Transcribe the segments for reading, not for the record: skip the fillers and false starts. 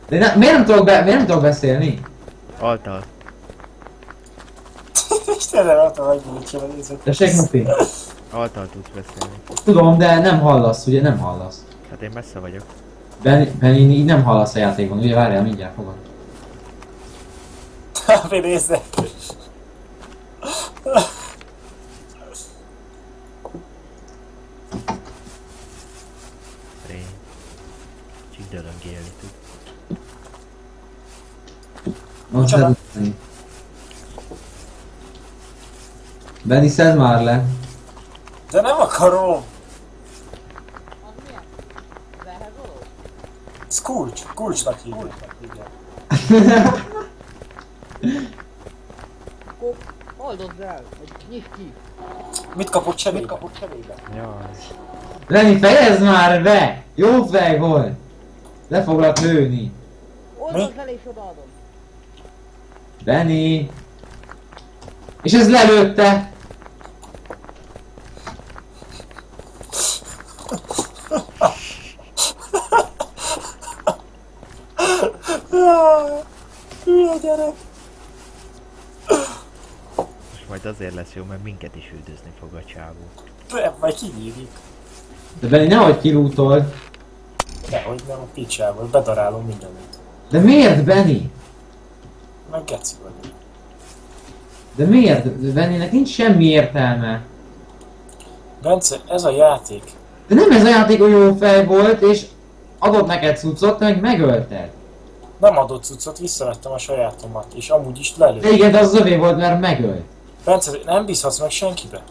De miért nem tudok beszélni? Altal. Istenem, nem tudom, hogy mit csinálni nézzük. Tessék, Mufi? Altal tudsz beszélni. Tudom, de nem hallasz, ugye nem hallasz. Hát én messze vagyok. Benni, így nem hallasz a játékban, ugye várjál, mindjárt fogod. Mi nézzek. Ré. Csidölöngélni tud. Most szedd Benni. Benni, szedd már le. De nem akarom. Az milyen? Az ehhez való? Ez kulcs. Kulcsnak hívják. Akkor oldodd el, vagy nyisd ki. Mit kapott cserébe? Jaj. Lenni, fejezd már be! Jó fej volt! Le foglak lőni. Oldodd el és odaadom. Benni! És ez lelőtte! Hülye gyerek. Most majd azért lesz jó, mert minket is üldözni fog a csávó. Nem, majd kinyírjuk. De Benni, nehogy kilútold. Nehogy nem a picsából, bedarálom mindenit. De miért, Benni? Meg geci vagyok. De miért? Benninek nincs semmi értelme. Bence, ez a játék. De nem ez a játék, hogy jó fej volt, és adott neked cuccot, te meg megölted. Nem adott cuccot, visszavettem a sajátomat, és amúgy is lelőtt. De igen, de az övé volt, mert megölt. Bence, nem bízhatsz meg senkibe.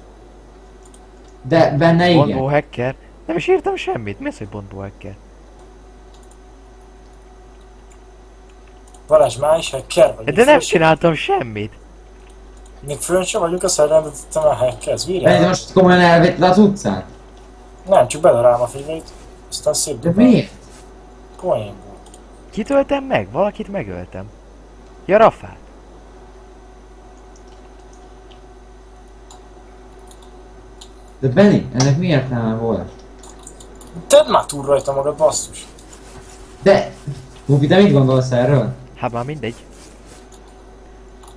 De benne igen. Bontbó hacker? Nem is írtam semmit. Mi az, hogy bontbó hacker? Balázs, már is hacker vagy. De nem csináltam semmit. Még fönn sem vagyunk, azt elrendetettem a hackerhez, Benni, vírjál? most komolyan elvetted az utcát? Nem, csak bedarálom a fényeit, aztán szép De miért? poénból. Kit öltem meg? Valakit megöltem. Ja, Rafát. De Benni, ennek mi értelme volt? Tedd már túl rajta magad, basszus. De... Mufi, te mit gondolsz erről? Hát már mindegy.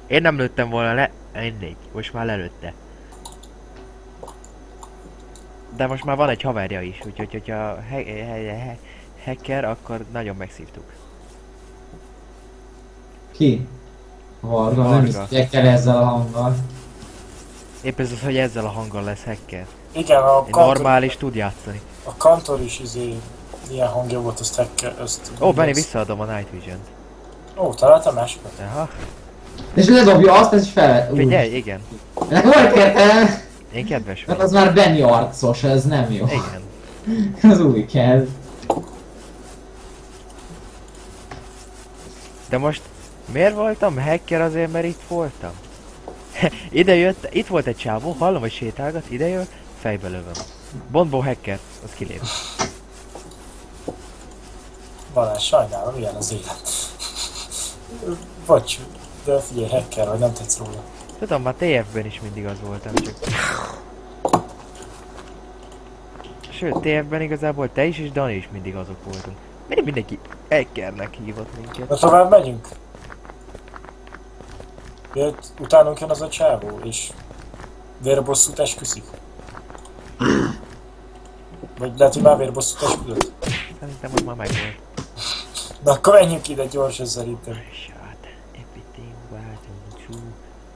Én nem lőttem volna le. Mindegy. Most már lelőtte. De most már van egy haverja is, úgyhogy hogyha hacker, akkor nagyon megszívtuk. Ki? Varga, nem Varga. is kell ezzel a hanggal. Épp ez az, hogy ezzel a hanggal lesz hacker. Igen, a Egy kantor, normális tud játszani. a kantor is ilyen hangja volt, azt hacker, azt... Ó, Benni, visszaadom a Night Vision-t. Ó, találtam másokat. Aha. És ledobja azt, ez is fel... Figyelj, igen. Ennek volt értelme, Én kedves mert vagyok. az már Benni arcos, ez nem jó. Igen. Az új kell. De most miért voltam hacker? Azért, mert itt voltam. Ide jött, itt volt egy csávó, hallom, hogy sétálgat, ide jön, fejbe lövöm. Bontbó hacker, az kilép. Balázs, sajnálom, ilyen az élet. Bocs, de figyelj, hacker vagy, nem tetsz róla. Tudom, már TF-ben is mindig az voltam, csak... Sőt, TF-ben igazából te is és Dani is mindig azok voltunk. Mindig mindenki hackernek hívott minket. Na tovább megyünk. Miért utánunk jön az a csávó, és vérbosszút esküszik. Vagy lehet, hogy már vérbosszút esküdött. Szerintem az már megvolt. Na akkor menjünk ide gyorsan szerintem. Shot, everything wasn't true,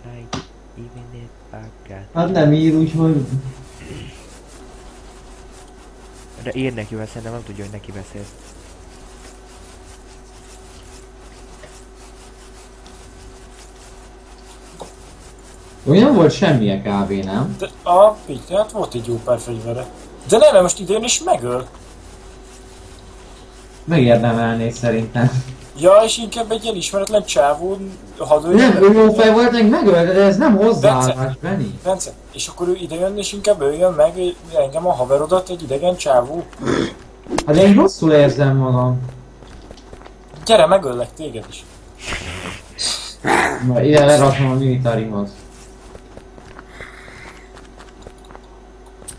like even if I got... Hát nem ír, úgyhogy... De ír neki, mert szerintem nem tudja, hogy neki beszélsz. Úgy nem volt semmilyen kb, nem? De a Pitty, hát volt egy jó pár fegyvere. De nem, most idén is megöl. Megérdemelné szerintem. Ja, és inkább egy ilyen ismeretlen csávó hadőr. Nem, ő jó fej volt, meg megölte, de ez nem hozzáállás, Benni. Bence, és akkor ő ide jön, és inkább öljön meg engem a haverodat, egy idegen csávó. Hát én rosszul érzem magam. Gyere, megöllek téged is. Na, ide lerakom a militarihoz.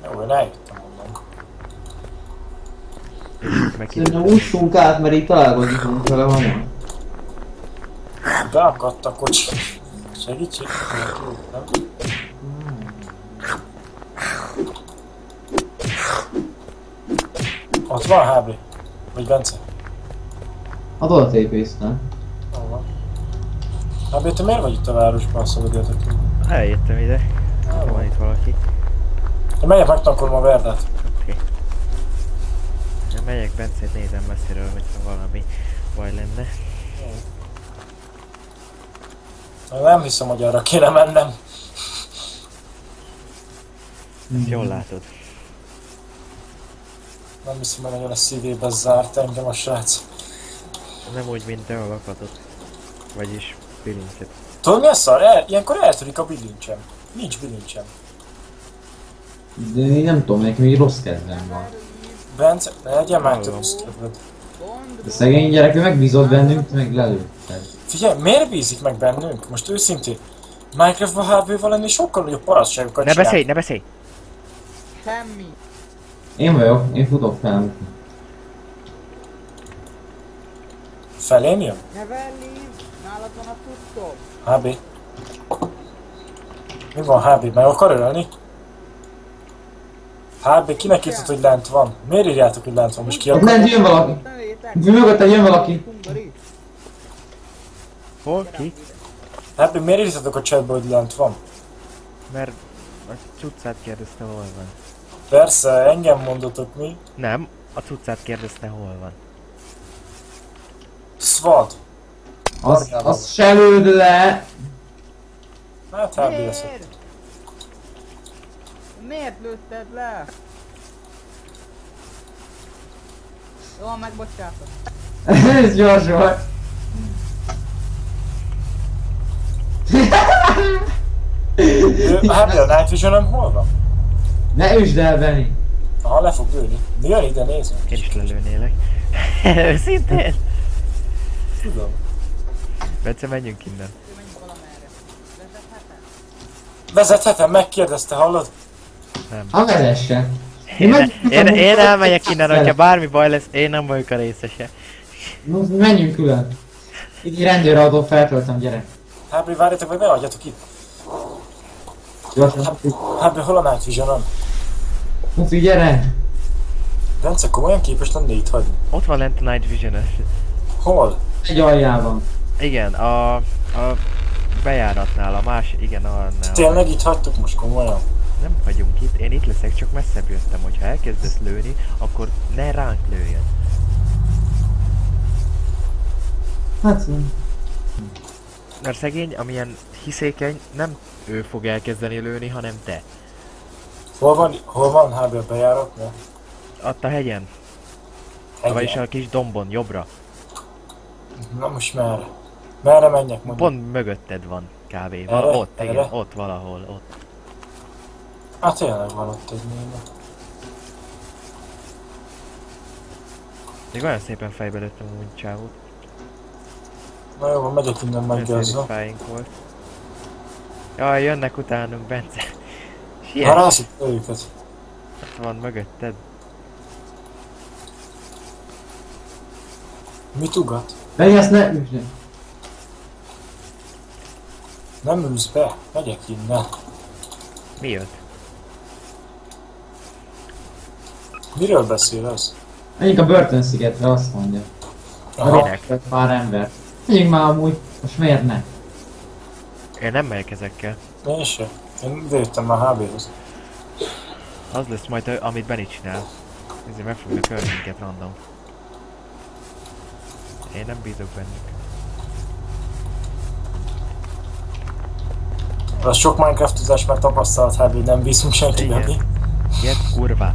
Jó, én eljöttem onnan. meg Szerintem ússzunk át, mert így találkozni fogunk vele hamar. Beakadt a kocsi. Segítség? Nem? Ott van HB? Vagy Bence? Hát oda tépésztem. Hol van? HB, te miért vagy itt a városban, szabadjátok ki? Eljöttem ide. Van itt valaki. Én megyek megtankolom a Verdát. Oké. Én megyek Bencét nézem messziről, hogyha valami baj lenne. Nem hiszem, hogy arra kéne mennem. Ezt jól látod. Nem hiszem, hogy nagyon a szívébe zárt engem a srác. Nem úgy, mint te a lakatot. Vagyis bilincset. Tudod mi a szar? Ilyenkor eltörik a bilincsem. Nincs bilincsem. De én nem tudom, nekem így rossz kedvem van. Bence, legyen már több Hallom. kedved. A szegény gyerek, ő megbízott bennünk, meg lelőtted. Figyelj, miért bízik meg bennünk? Most őszintén. Minecraftban HB-val lenni sokkal nagyobb parasztságokat Ne csinál. beszélj, ne beszélj! Semmi. Én vagyok, én futok fel. Felém jön? Ne velli, nálad van a tudtok. HB. Mi van HB? Meg akar ölni? HB, kinek írtad, hogy lent van? Miért írjátok, hogy lent van? Most ki Ott akar? lent jön valaki. Mögötted jön valaki. Hungari. Hol? Ki? HB, miért írtatok a chatbe, hogy lent van? Mert a cuccát kérdezte, hol van. Persze, engem mondotok mi. Nem, a cuccát kérdezte, hol van. Szvad. Az se lőd le. Hát HB lesz. Miért? Miért lőtted le? Jó, megbocsátok. Ez gyors volt. HB, a Night Vision-öm hol van? Ne üsd el, Benny. Aha, le fog lőni. Jön ide, nézd meg. Én is lelőnélek. Őszintén? Tudom. Bence, menjünk innen. Menjünk valamerre. Vezethetem? Vezethetem, megkérdezte, hallod? Nem. Ha vezesse. Én elmegyek innen, hogyha bármi baj lesz, én nem vagyok a részese. Menjünk külön. Itt egy rendőrautó feltöltöm, gyere. HB, várjatok, vagy ne hagyjatok itt. Gyorsan. HB, hol a Night Vision-öm? Mufi, gyere. Bence, komolyan képes lenni itt hagyni? Ott van lent a Night Vision-ös. Hol? Egy aljában. Igen, a bejáratnál, a más, igen, annál. Tényleg itt hagytok most komolyan? Nem vagyunk itt, én itt leszek, csak messzebb jöttem, hogyha elkezdesz lőni, akkor ne ránk lőjön. Hát, Mert szegény, amilyen hiszékeny, nem ő fog elkezdeni lőni, hanem te. Hol van HB a bejáratnál? Ott a hegyen, vagyis a kis dombon, jobbra. Na most merre? Merre menjek mondjuk? Pont mögötted van kb. Erre? Ott, igen, Erre? ott valahol, ott. Hát tényleg van ott egy néma. Még olyan szépen fejbe lőttem úgy csávót. Na jó, megyek innen Nagyon meggyazzom. satisfying volt. Jaj, jönnek utánunk, Bence. Ha rászok őket. Ott van mögötted. Mit ugat? Benny, ezt ne üsd el. Nem ülsz be, megyek innen. Mi jött? Miről beszél az? Menjünk a börtönszigetre, azt mondja. Aha. Minek? Pár ember. Menjünk már amúgy. Most miért ne? Én nem megyek ezekkel. Én se. Én idejöttem már HB-hoz. Az lesz majd, amit Benny csinál. Ezért meg fognak ölni minket random. Én nem bízok bennük. Az sok Minecraftozás meg tapasztalat HB, nem bízunk senkiben. Igen. Get kurva.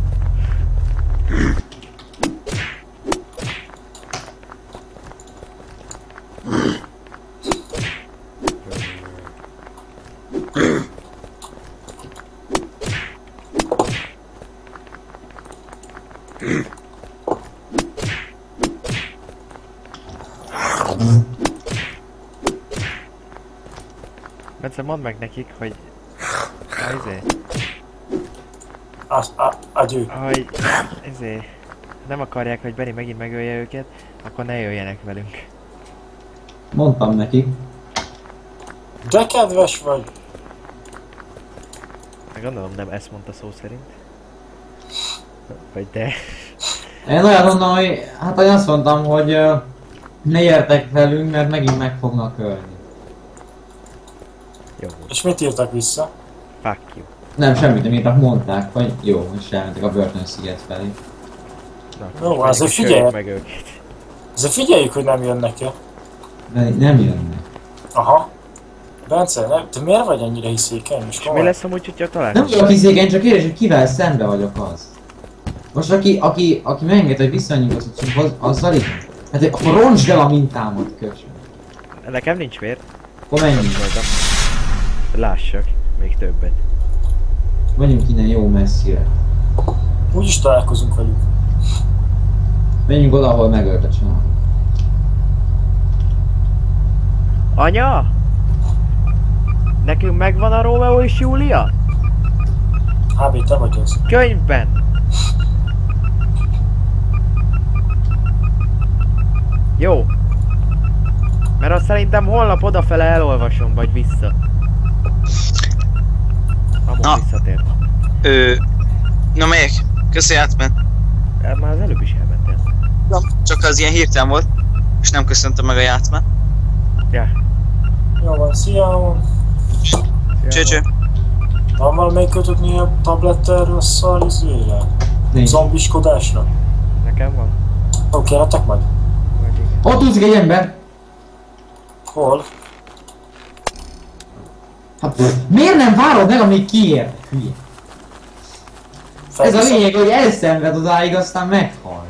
Bence, mondd meg nekik, hogy... Izé, Agyő. hogy... Izé... nem akarják, hogy Benni megint megölje őket, akkor ne jöjjenek velünk. Mondtam nekik. De kedves vagy! Meg gondolom nem ezt mondta szó szerint. Vagy de. Én olyan mondom, hogy hát én azt mondtam, hogy ne gyertek velünk, mert megint meg fognak ölni. Jó volt. És mit írtak vissza? Fuck you. Nem, semmit nem írtak, mondták, hogy jó, és elmentek a börtönsziget felé. Na, Jó, most azért menjünk és figyelj. öljük meg őket. Azért figyeljük, hogy nem jönnek-e. De nem jönnek. Aha. Bence, te miért vagy ennyire hiszékeny? És És mi lesz amúgy, hogyha Nem találkozunk? vagyok hiszékeny, csak kérdés, hogy kivel szembe vagyok az. Most aki megenged, hogy visszanyújt az utcunkhoz, azzal igen. Hát akkor roncsd el a mintámat, köcsög. Nekem nincs vér. Akkor menjünk. Voltam. Lássak. Még többet. Menjünk innen jó messzire. Úgyis találkozunk velük. Menjünk oda, ahol megölt a család. Anya? Nekünk megvan a Rómeó és Júlia? HB, te vagy az. Könyvben! Jó. Mert azt szerintem holnap odafele elolvasom, vagy vissza. Amúgy Na. visszatért. Na melyek? Köszi átment. Hát már az előbb is elmentél. Csak az ilyen hirtelen volt, és nem köszöntem meg a játszmát. Ja. Jó van, szia! Cső. Van valamelyik kötöknél a tabletterről a szar izére? Nincs. Zombiskodásra? Nekem van? Ó, kérhetek meg? Vagy igen. Ott úszik egy ember! Hol? Hát miért nem várod meg, amíg kiér? Hülye. Ez a lényeg, hogy elszenved odáig, aztán meghal.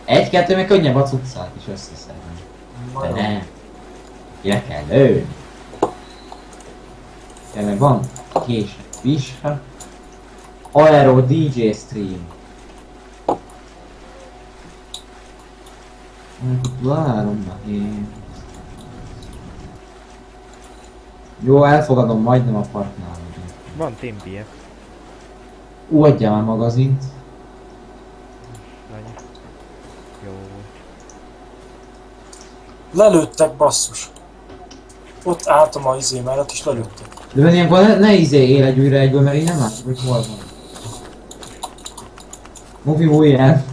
Egy-kettő, meg könnyebb a cuccát is összeszedni. De nem. Le kell lőni. Tényleg van késő Visha. Aero DJ Stream. Várom na én. Jó, elfogadom, majdnem a partnál vagyok. Van Team BF. Adjál már magazint. Nagy. Jó volt. Lelőttek, basszus. Ott álltam a izé mellett és lelőttek. De ilyenkor ne éledj újra egyből, mert én nem látom, hogy hol van. Mufi bújj el.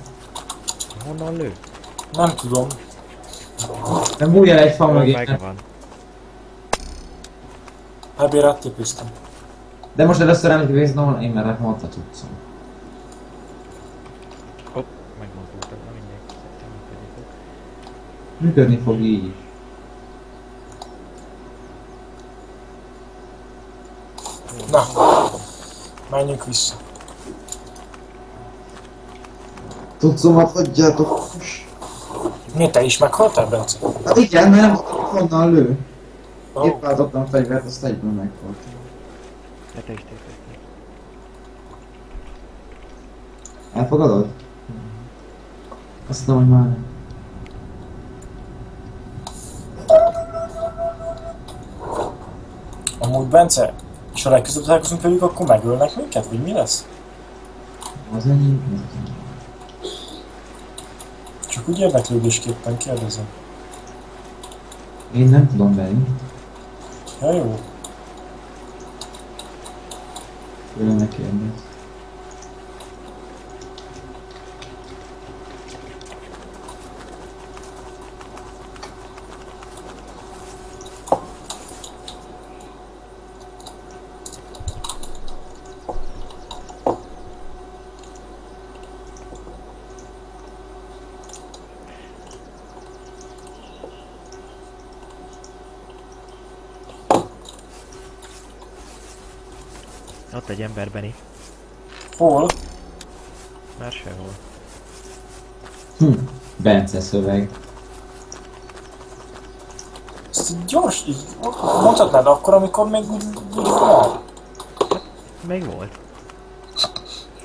Honnan lő? Nem tudom. Nem bújj el egy fa Ó, mögé. megvan. Ebbé áttépéztem. De most először emlékeznom, én már mondta cuccom. Hopp, megmozdultam. Na mindegy. Működik. Működni fog így is. Na. Menjünk vissza. Cuccomat adjátok. Miért te is meghaltál, Bence? Hát igen, mert nem honnan lő. Ó, Épp váltottam fegyvert, azt egyből meghalt. Te is. Elfogadod? Azt mondom, hogy már nem. amúgy Bence, és ha legközelebb találkozunk velük, akkor megölnek minket, vagy mi lesz? Az enyém, az enyém. Csak úgy érdeklődésképpen kérdezem. Én nem tudom venni. Ja, jó. Tőle ne kérdez. Ott egy ember, Benni. Hol? Már sehol. Bence szöveg. Ezt így gyors, így mondhatnád akkor, amikor még úgy van. Még volt.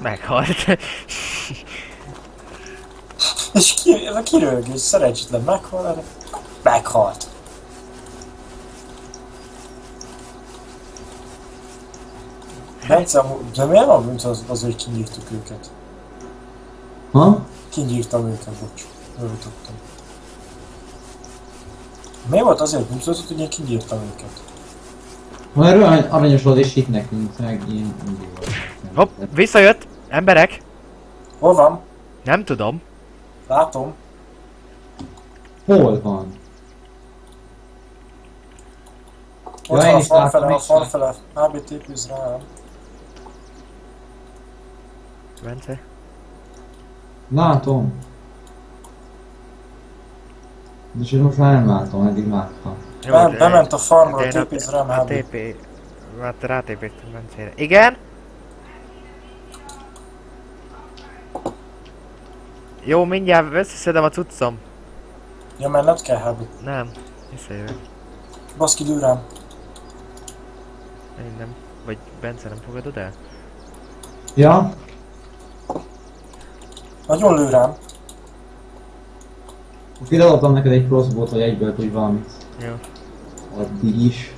Meghalt. És ez a kirögés, szerencsétlen meghal erre. Meghalt. Bence, de miért van, mint az, hogy kinyírtuk őket? Ha? Kinyírtam őket, bocs. Örültöttem. Mi volt azért mutatott, hogy én kinyírtam őket? Mert olyan aranyos volt és itt nekünk, meg ilyen mindig volt. Hopp, visszajött! Emberek! Hol van? Nem tudom. Látom. Hol van? Ott Ja, én van a is fal látom, fele, a is fal látom. fele. HB tépőz rám. Bence? Látom. De csak most már nem látom, eddig láttam. Bement a farmra, de én tépőz rám a HB. TP... Hát rátépítettem Bencére. Igen? Jó, mindjárt összeszedem a cuccom. Ja, menned kell HB. Nem, visszajövök. Baszki, lő rám. Én nem. Vagy Bence nem fogadod el? Ja? Nagyon lő rám. Kiadottam neked egy crossbow-t, hogy egyből tudj valamit. Jó. Addig is.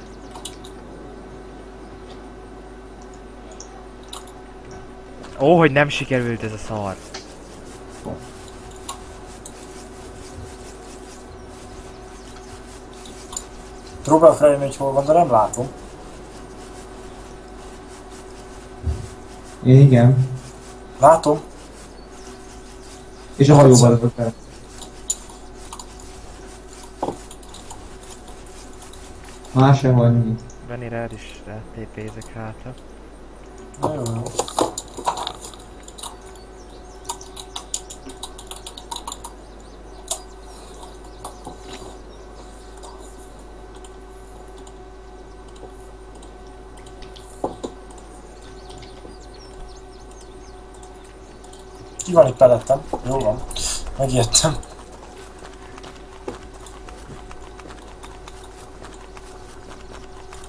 Ó, hogy nem sikerült ez a szar. Próbálok rájönni, hogy hol van, de nem látom. Én igen. Látom. És a hajóval lövök el. Más sehol nincs. Benni rád is rátépézek hátra. Na jó, jó. Ki van itt pelettem? Jó van. Megijedtem.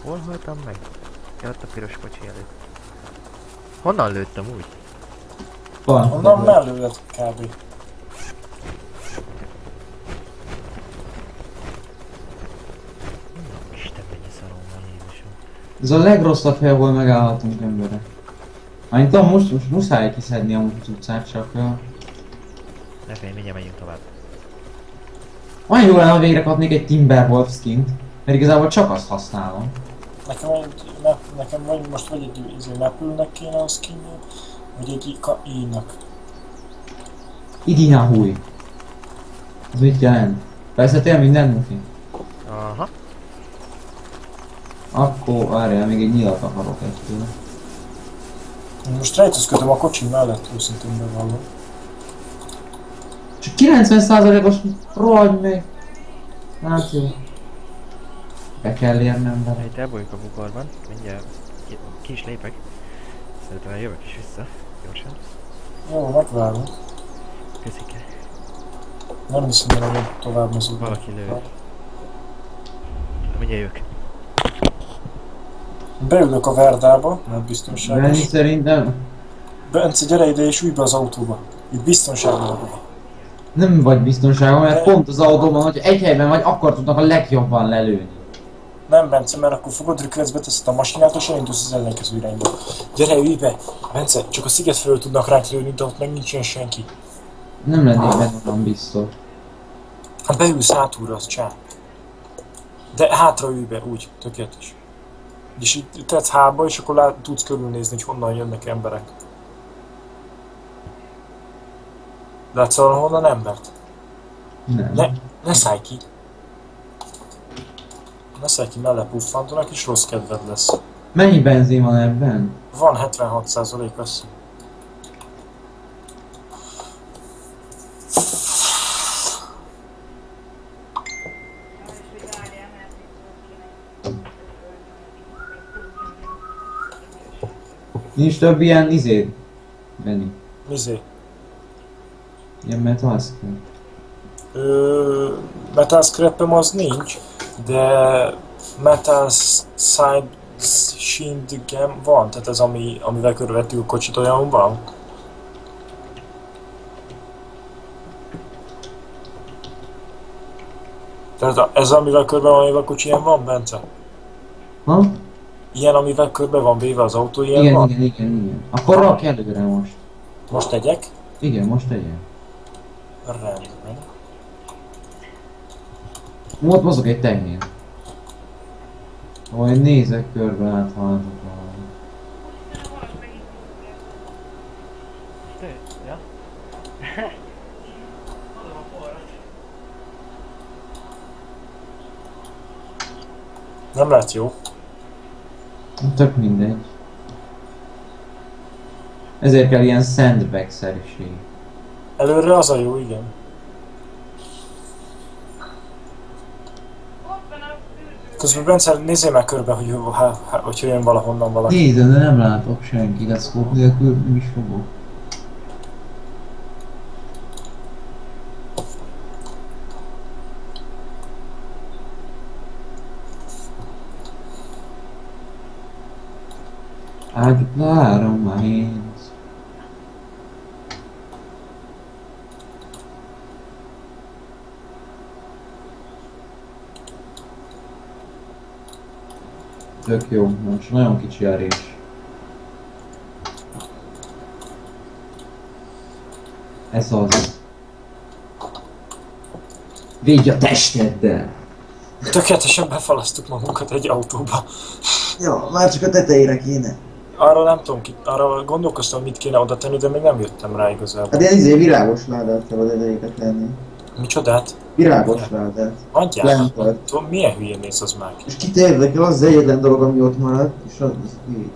Hol haltam meg? Ja, ott a piros kocsi előtt. Honnan lőttem úgy? Van. Onnan mellőled kb. Isten, mennyi szarom van, Jézusom. Ez a legrosszabb hely, ahol megállhatunk emberek. Már én tudom, most muszáj kiszedni a utcát, csak... Ne félj, mindjárt megyünk tovább. Olyan jó lenne, ha végre kapnék egy Timberwolf skint, mert igazából csak azt használom. Nekem vagy most vagy egy mapülnek kéne a skinnél, vagy egy ínak. Idinahui. Ez mit jelent? Beszéltél minden, Mufi? Aha. Akkor várjál, még egy nyilat akarok ettől. Én most rejtőzködöm a kocsi mellett, őszintén bevallom. Csak 90%-os rohagy meg. Hát jó. Be kell érnem vele. Itt elbújjuk a bukorban. Mindjárt ki is lépek. Szerintem jövök is vissza. Gyorsan. Jó, megvárunk. Köszike. Nem hiszem, hogy még tovább mozog. Valaki lő. Mindjárt jövök. Beülök a Verdába, mert Benni biztonságos. szerintem Bence, gyere ide és ülj be az autóba. Itt biztonságban vagyok. nem vagy biztonságban, mert pont az autóban, hogyha egy helyben vagy, akkor tudnak a legjobban lelőni. Nem, Bence, mert akkor fogod rükrecbe teszed a masinát, és elindulsz az ellenkező irányba. Gyere, ülj be! Bence, csak a sziget felől tudnak ránk lőni, de ott meg nincsen senki. Nem lennék benne olyan biztos. Ha beülsz hátulra, az csá. De hátra ülj be, úgy, tökéletes. És itt tetsz hába, és akkor tudsz körülnézni, hogy honnan jönnek emberek. Látszol honnan embert? Nem. Ne szállj ki! Ne szállj ki, mellé puffantanak, és rossz kedved lesz. Mennyi benzin van ebben? Van 76% lesz. Nincs több ilyen izé, Benni. Mizé? Ilyen metal scrap. Metal scrap-em az nincs, de metal side shindgem van, tehát ez amivel körülvettük a kocsit, olyan van. Tehát ez amivel körbe van véve a kocsi, ilyen van, Bence? Ha? Ilyen amivel körbe van véve az autó, ilyen Igen, van? igen. Akkor rak előre most. Most tegyek. Igen, most tegyen. Rendben. Ott mozog egy tenyér. Majd nézek körbe, hát hallatok valami. Ja? Nem lehet jó. Tök mindegy. Ezért kell ilyen sandbag-szerűség. Előre az a jó, igen. Közben Bence, nézzél meg körbe, hogy jön valahonnan valaki. Nézd, de nem látok senkit, a szkóp nélkül nem is fogok. I'd blood on my hands. Tök jó, most nagyon kicsi a rés. Ez az. Védj a testeddel! Tökéletesen befalasztuk magunkat egy autóba. Ja, már csak a tetejére kéne. Arra nem tudom, arra gondolkoztam, mit kéne oda tenni, de még nem jöttem rá igazából. Hát ilyen virágos ládát kell az tetejére tenni. Micsodát? Virágos ládát. Adjál! Lent vagy. Tudom, milyen hülyén néz az már ki. És kit érdekel, az egyetlen dolog, ami ott maradt, és az így.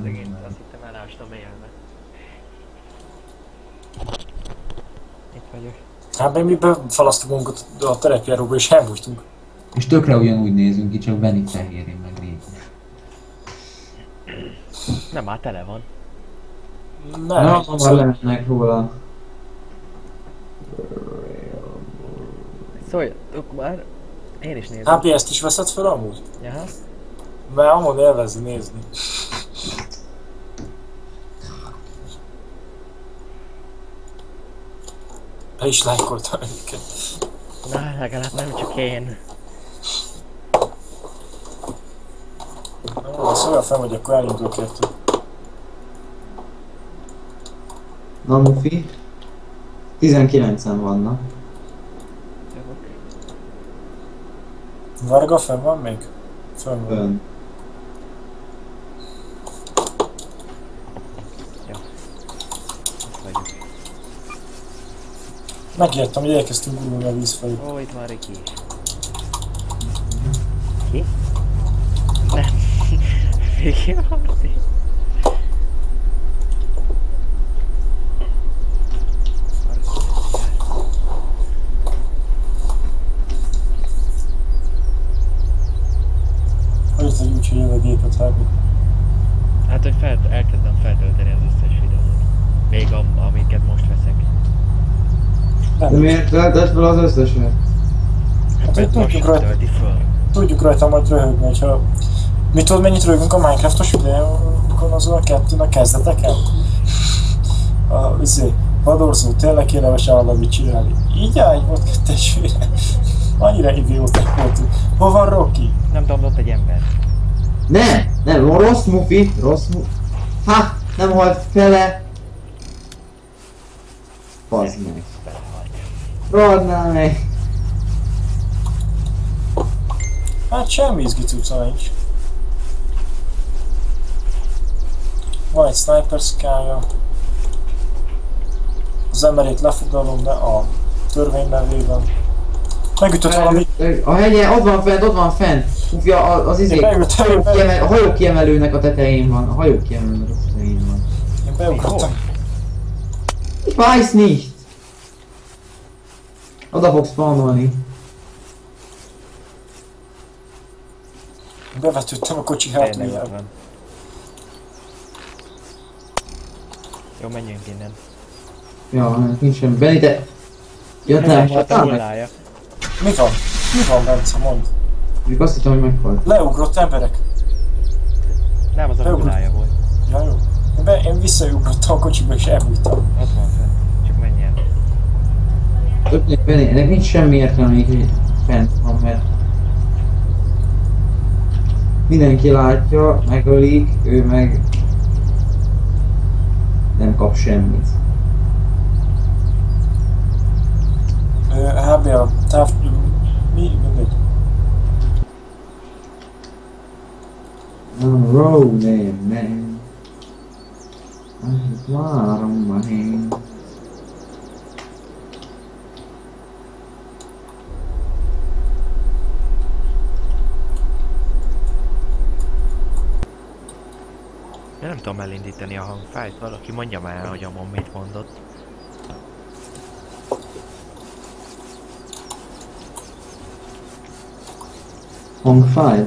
Szegény, azt hittem elástam élve. Itt vagyok. Hát meg mi befalasztuk magunkat a terepjáróba és elbújtunk. És tökre ugyanúgy nézünk ki, csak Benni fehér, én meg Rékus. Nem, már tele van. Nem, Na, már lehetnek róla. Szóljatok már. Én is nézem. HPS-t is veszed fel amúgy? Jaha. Mert amúgy élvezi nézni. Be is lájkoltam őket. Na, legalább nem csak én. Szóval fel, hogy akkor elindulok értük. Na, Mufi. 19-en vannak. Jövök. Varga fenn van még? Fenn van. Ön. Itt vagyok. Megértem, hogy elkezdtünk gurulni a víz felé. Ó, itt van Riki. Ki? Nem. Riki Marti. Hogy ez úgy, hogy jön a gépet vágni? Hát, hogy elkezdem feltölteni az összes videót. Még amiket most veszek. De Nem, miért töltött fel az összeset? hát hogy Mert most tudjuk sem rajta, tölti föl. tudjuk rajta majd röhögni, hogyha... Mit tudod, mennyit röhögünk a Minecraftos videókon azon a kettőn a kezdeteken? Vadorzó, tényleg kéne most valamit csinálni. Így áll, volt testvére. Annyira idióták voltunk. Hol van Rocky? Nem tudom, ott egy ember. Nem, rossz Mufi, rossz Mufi. Ha, nem halt fele. Bazd meg. Rohadnál meg. Hát semmi izgi cucca nincs. Van egy sniper sky-ja. Az emberét lefoglalom, de a törvény nevében. Megütött valami. A hegye, ott van fent. Mufi, az izé, a hajókiemelőnek a tetején van. A hajókiemelőnek a tetején van. Én beugrottam. Ich weiß nicht. Oda fogsz spawnolni. Bevetődtem a kocsi Tényleg ott hátuljába. van. Jó, menjünk innen. Ja, nincs semmi. Benni, te... Ja, nem Elásott a haltál meg? hullája. Mi van? Mi van, Bence, mondd? Még azt hittem, hogy meghalt. Leugrott emberek. Nem, az a Beugrott. hullája volt. Ja, jó. Én visszaugrottam a kocsiba és elbújtam. Ott van fent. Csak menj el. Többnek Benni, ennek nincs semmi értelme még, hogy fent van, mert mindenki látja, megölik, ő meg nem kap semmit. HBL, mindegy. I'm rolling, man. I'm flying on my hand. Én nem tudom elindítani a hangfájt, valaki mondja már el, hogy a mom mit mondott. Hangfájl?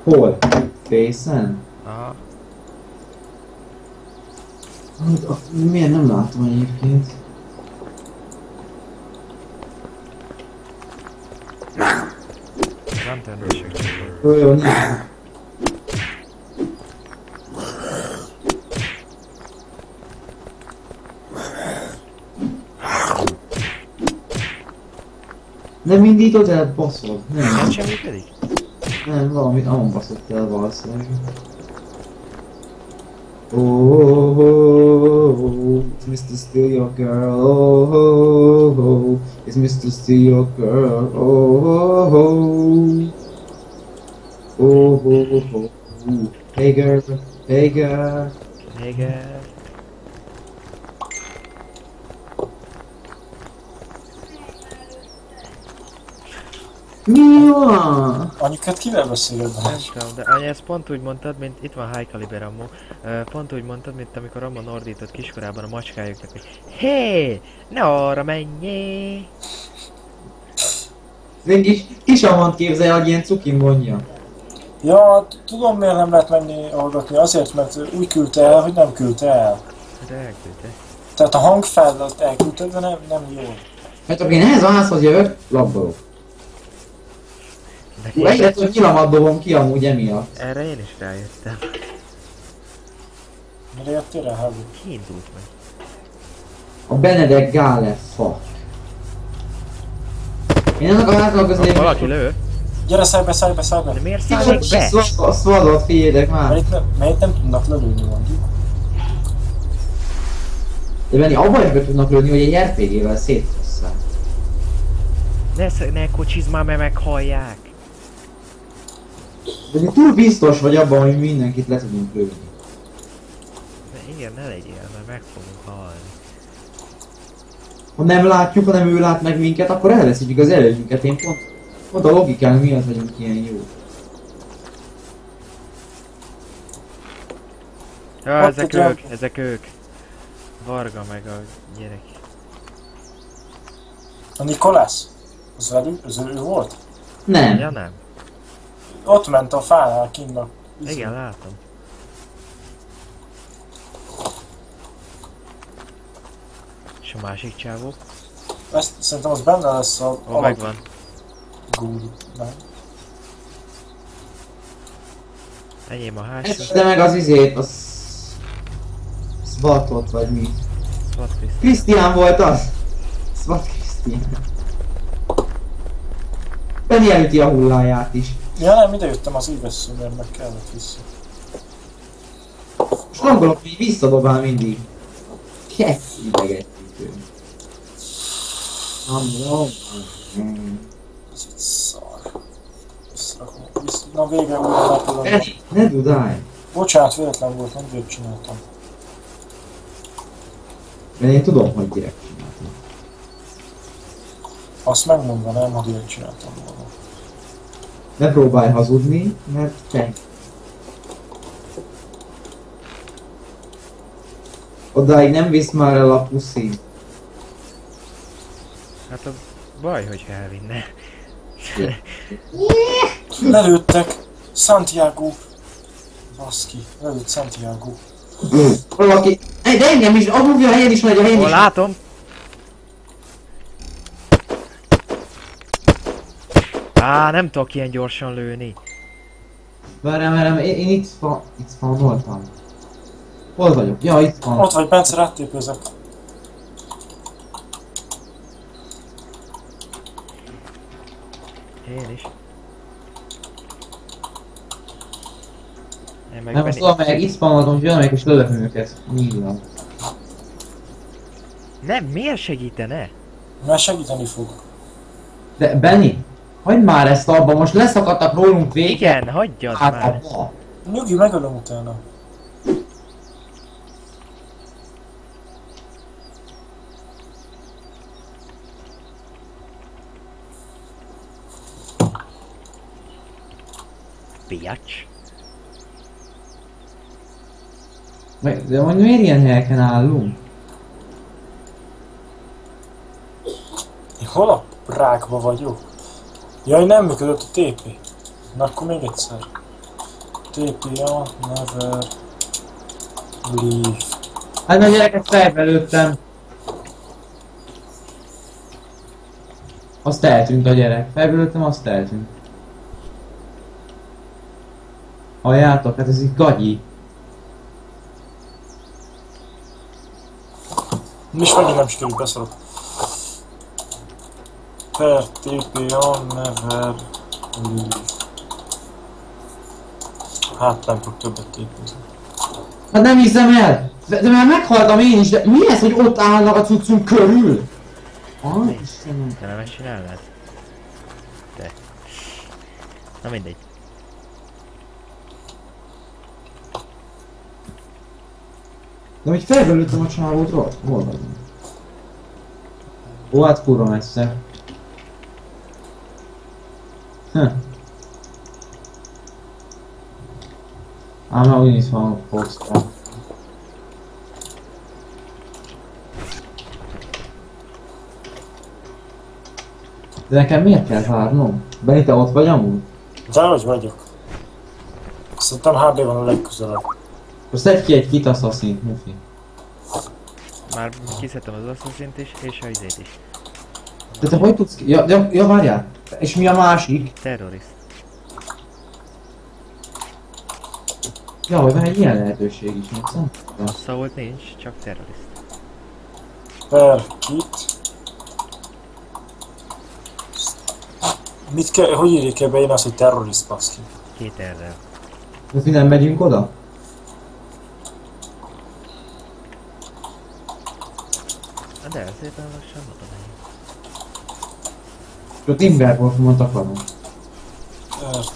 Hol? Face-en? Aha. Hát, miért nem látom egyébként? Nem termések csak volt. Jó, nincs. Nem indítod el, baszod? Nem Nem, sem működik? nem, valamit amon baszott el valószínűleg. Oh, it's Mr. Steal Your Girl, oh, it's Mr. Steal Your Girl, oh, hey girl, hey girl. Igen. Mi van? Anyukat kivel beszéled? Nem tudom, de anya, ezt pont úgy mondtad, mint itt van High Caliber ammo. Pont úgy mondtad, mint amikor Ramon ordított kiskorában a macskájuknak, hogy hé, ne arra menjél! Mégis Kisamant képzelj, hogy ilyen cukin mondja. Ja, tudom miért nem lehet menni hallgatni, azért, mert úgy küldte el, hogy nem küldte el. De elküldte. Tehát a hangfájlat elküldted, de nem jól. Mert akkor én ehhez a házhoz jövök, labbalok. De Egyre több nyilamat dobom ki amúgy emiatt. erre én is rájöttem. Mire jöttél rá, Hábi? Ki indult meg? A Benedek Gále, fuck. Én ennek a háznak közé... Valaki lő? Gyere, szállj be! De miért szállnék be? A szvadot, figyeljétek már. Mert itt nem tudnak lelőni, mondjuk. De Benni, abban is be tudnak lőni, hogy egy RPG-vel szétfosszák. Ne kocsizd már, mert meghallják. De én túl biztos vagy abban, hogy mindenkit le tudunk lőni. De igen, ne legyél, mert meg fogunk halni. Ha nem látjuk, hanem ő lát meg minket, akkor elveszítjük az előnyünket. Én pont a logikánk miatt vagyunk ilyen jó. Ja, ezek ők. Varga meg a gyerek. A Nikolász? Az velük? Az ő volt? Nem. Ja nem. Ott ment a fánál kinnak. Igen, látom. És a másik csávó? Ezt szerintem az benne lesz a... Ó, megvan. Gúrban. Enyém a hátsó. De meg az izét, az... Svatot vagy mi? SWAT Krisztián. Krisztián volt az! Svat Krisztián. Benni elüti a hulláját is. Ja nem, ide jöttem az évessző, mert meg kellett vissza. Most gondolok, hogy visszadobál mindig. Kesz idegesítő. Ez egy szar. Visszarakom. Na végre újra napolom. Benni, ne dudálj! Bocsánat, véletlen volt, nem direkt csináltam. Mert én tudom, hogy direkt csináltam. Azt megmondanám, ha direkt csináltam volna. Ne próbálj hazudni, mert te. Odáig nem visz már el a puszi. Hát a baj, hogyha elvinne. Lelőttek! Santiago! Baszki, lelőtt Santiago. Valaki... De engem is, amúgy a helyen is megy, a helyen Ó, is. látom! Á, nem tudok ilyen gyorsan lőni. Várjál, én itt spawnoltam. Hol vagyok? Ja, itt van. Ott vagy, Bence, ráttépőzök. Én is. Én meg Nem, azt tudom, meg itt spawnoltam, hogy jönnek és lövök őket. Millió. Nem, miért segítene? Mert segíteni fog. De Benny, hagyd már ezt abba, most leszakadtak rólunk végig. Igen, hagyjad Hát már. abba. Nyugi, megölöm utána. Piacs. De mondjuk miért ilyen helyeken állunk? Én hol a rákba vagyok? Jaj, nem működött a TP. Na akkor még egyszer. TP-a, never leave. Hát a gyereket fejbe lőttem. Azt eltűnt a gyerek. Fejbe lőttem, azt eltűnt. Halljátok, hát ez így gagyi. És megint nem sikerült, beszarok. Per TP-a, never leave. Hát nem tudok többet TP-zni. Hát nem hiszem el! De már meghaltam én is, de mi ez, hogy ott állnak a cuccunk körül? Istenem. Te nem ezt csinálnád? Te. Na mindegy. De hogy felbelültem a csávódról? Hol vagyunk? Ó, hát kurva messze. Ám már úgyis van a Foxtra. De nekem miért kell várnom? Benni, te ott vagy amúgy? Dehogy vagyok. Szerintem HB van a legközelebb. Akkor szedj ki egy kit Assassin-t, Mufi. Már kiszedtem az Assassin-t is, és a izét is. De te hogy tudsz ki? Ja, várjál. És mi a másik? Terrorist. Ja, hogy van egy ilyen lehetőség is, nem? Assault nincs, csak terrorist. Per kit. Mit kell, hogy írjuk be én azt, hogy terrorist baszki? 2 R-rel. Mufi, nem megyünk oda? De szépen lassan oda megyünk. A Timberwolf-ot akarom.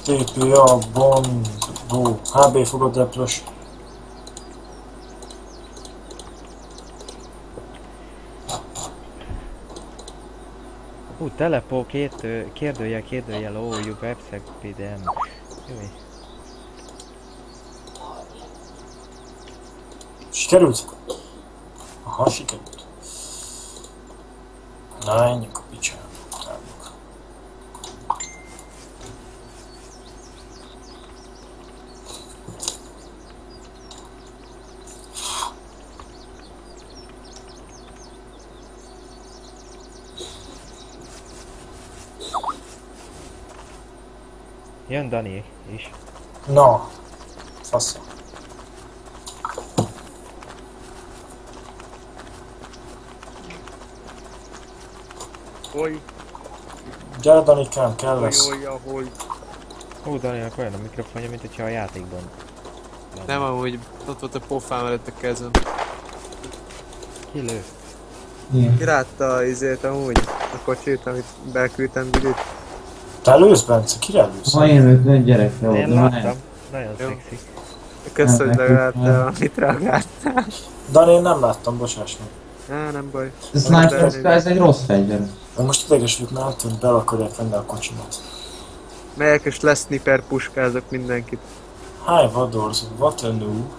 TPA, Bond, Go, HB fogod deplös. Telepó, kérdőjel, ó, you website PDM. Jaj. Sikerült? Aha, sikerült. Na, menjünk a picsába. Jön Dani is. Na, faszom. Hogy, Gyere Danikám, kell lesz. ahogy. Ó, Daninak olyan a mikrofonja, mint hogyha a játékban. Nem amúgy, ott volt a pofám előtt a kezem. Ki lő? Igen. Kirátta izét amúgy, a kocsit, amit beküldtem Billit. Te lősz, Bence? Kire lősz? Ha én őt gyerek, jó, Én de már láttam. nem. Nagyon Jó. szexi. Köszönöm, hogy Nem, legalább nem. te, amit reagáltál. Dani, én nem láttam, bocsáss meg. Nem baj. A Sniper, ez egy rossz fegyver. De most ideges vagyok, mert nem be akarják venni a kocsimat. Melyek és lesz sniper puskázok mindenkit. Hi, Vadors, what a noob.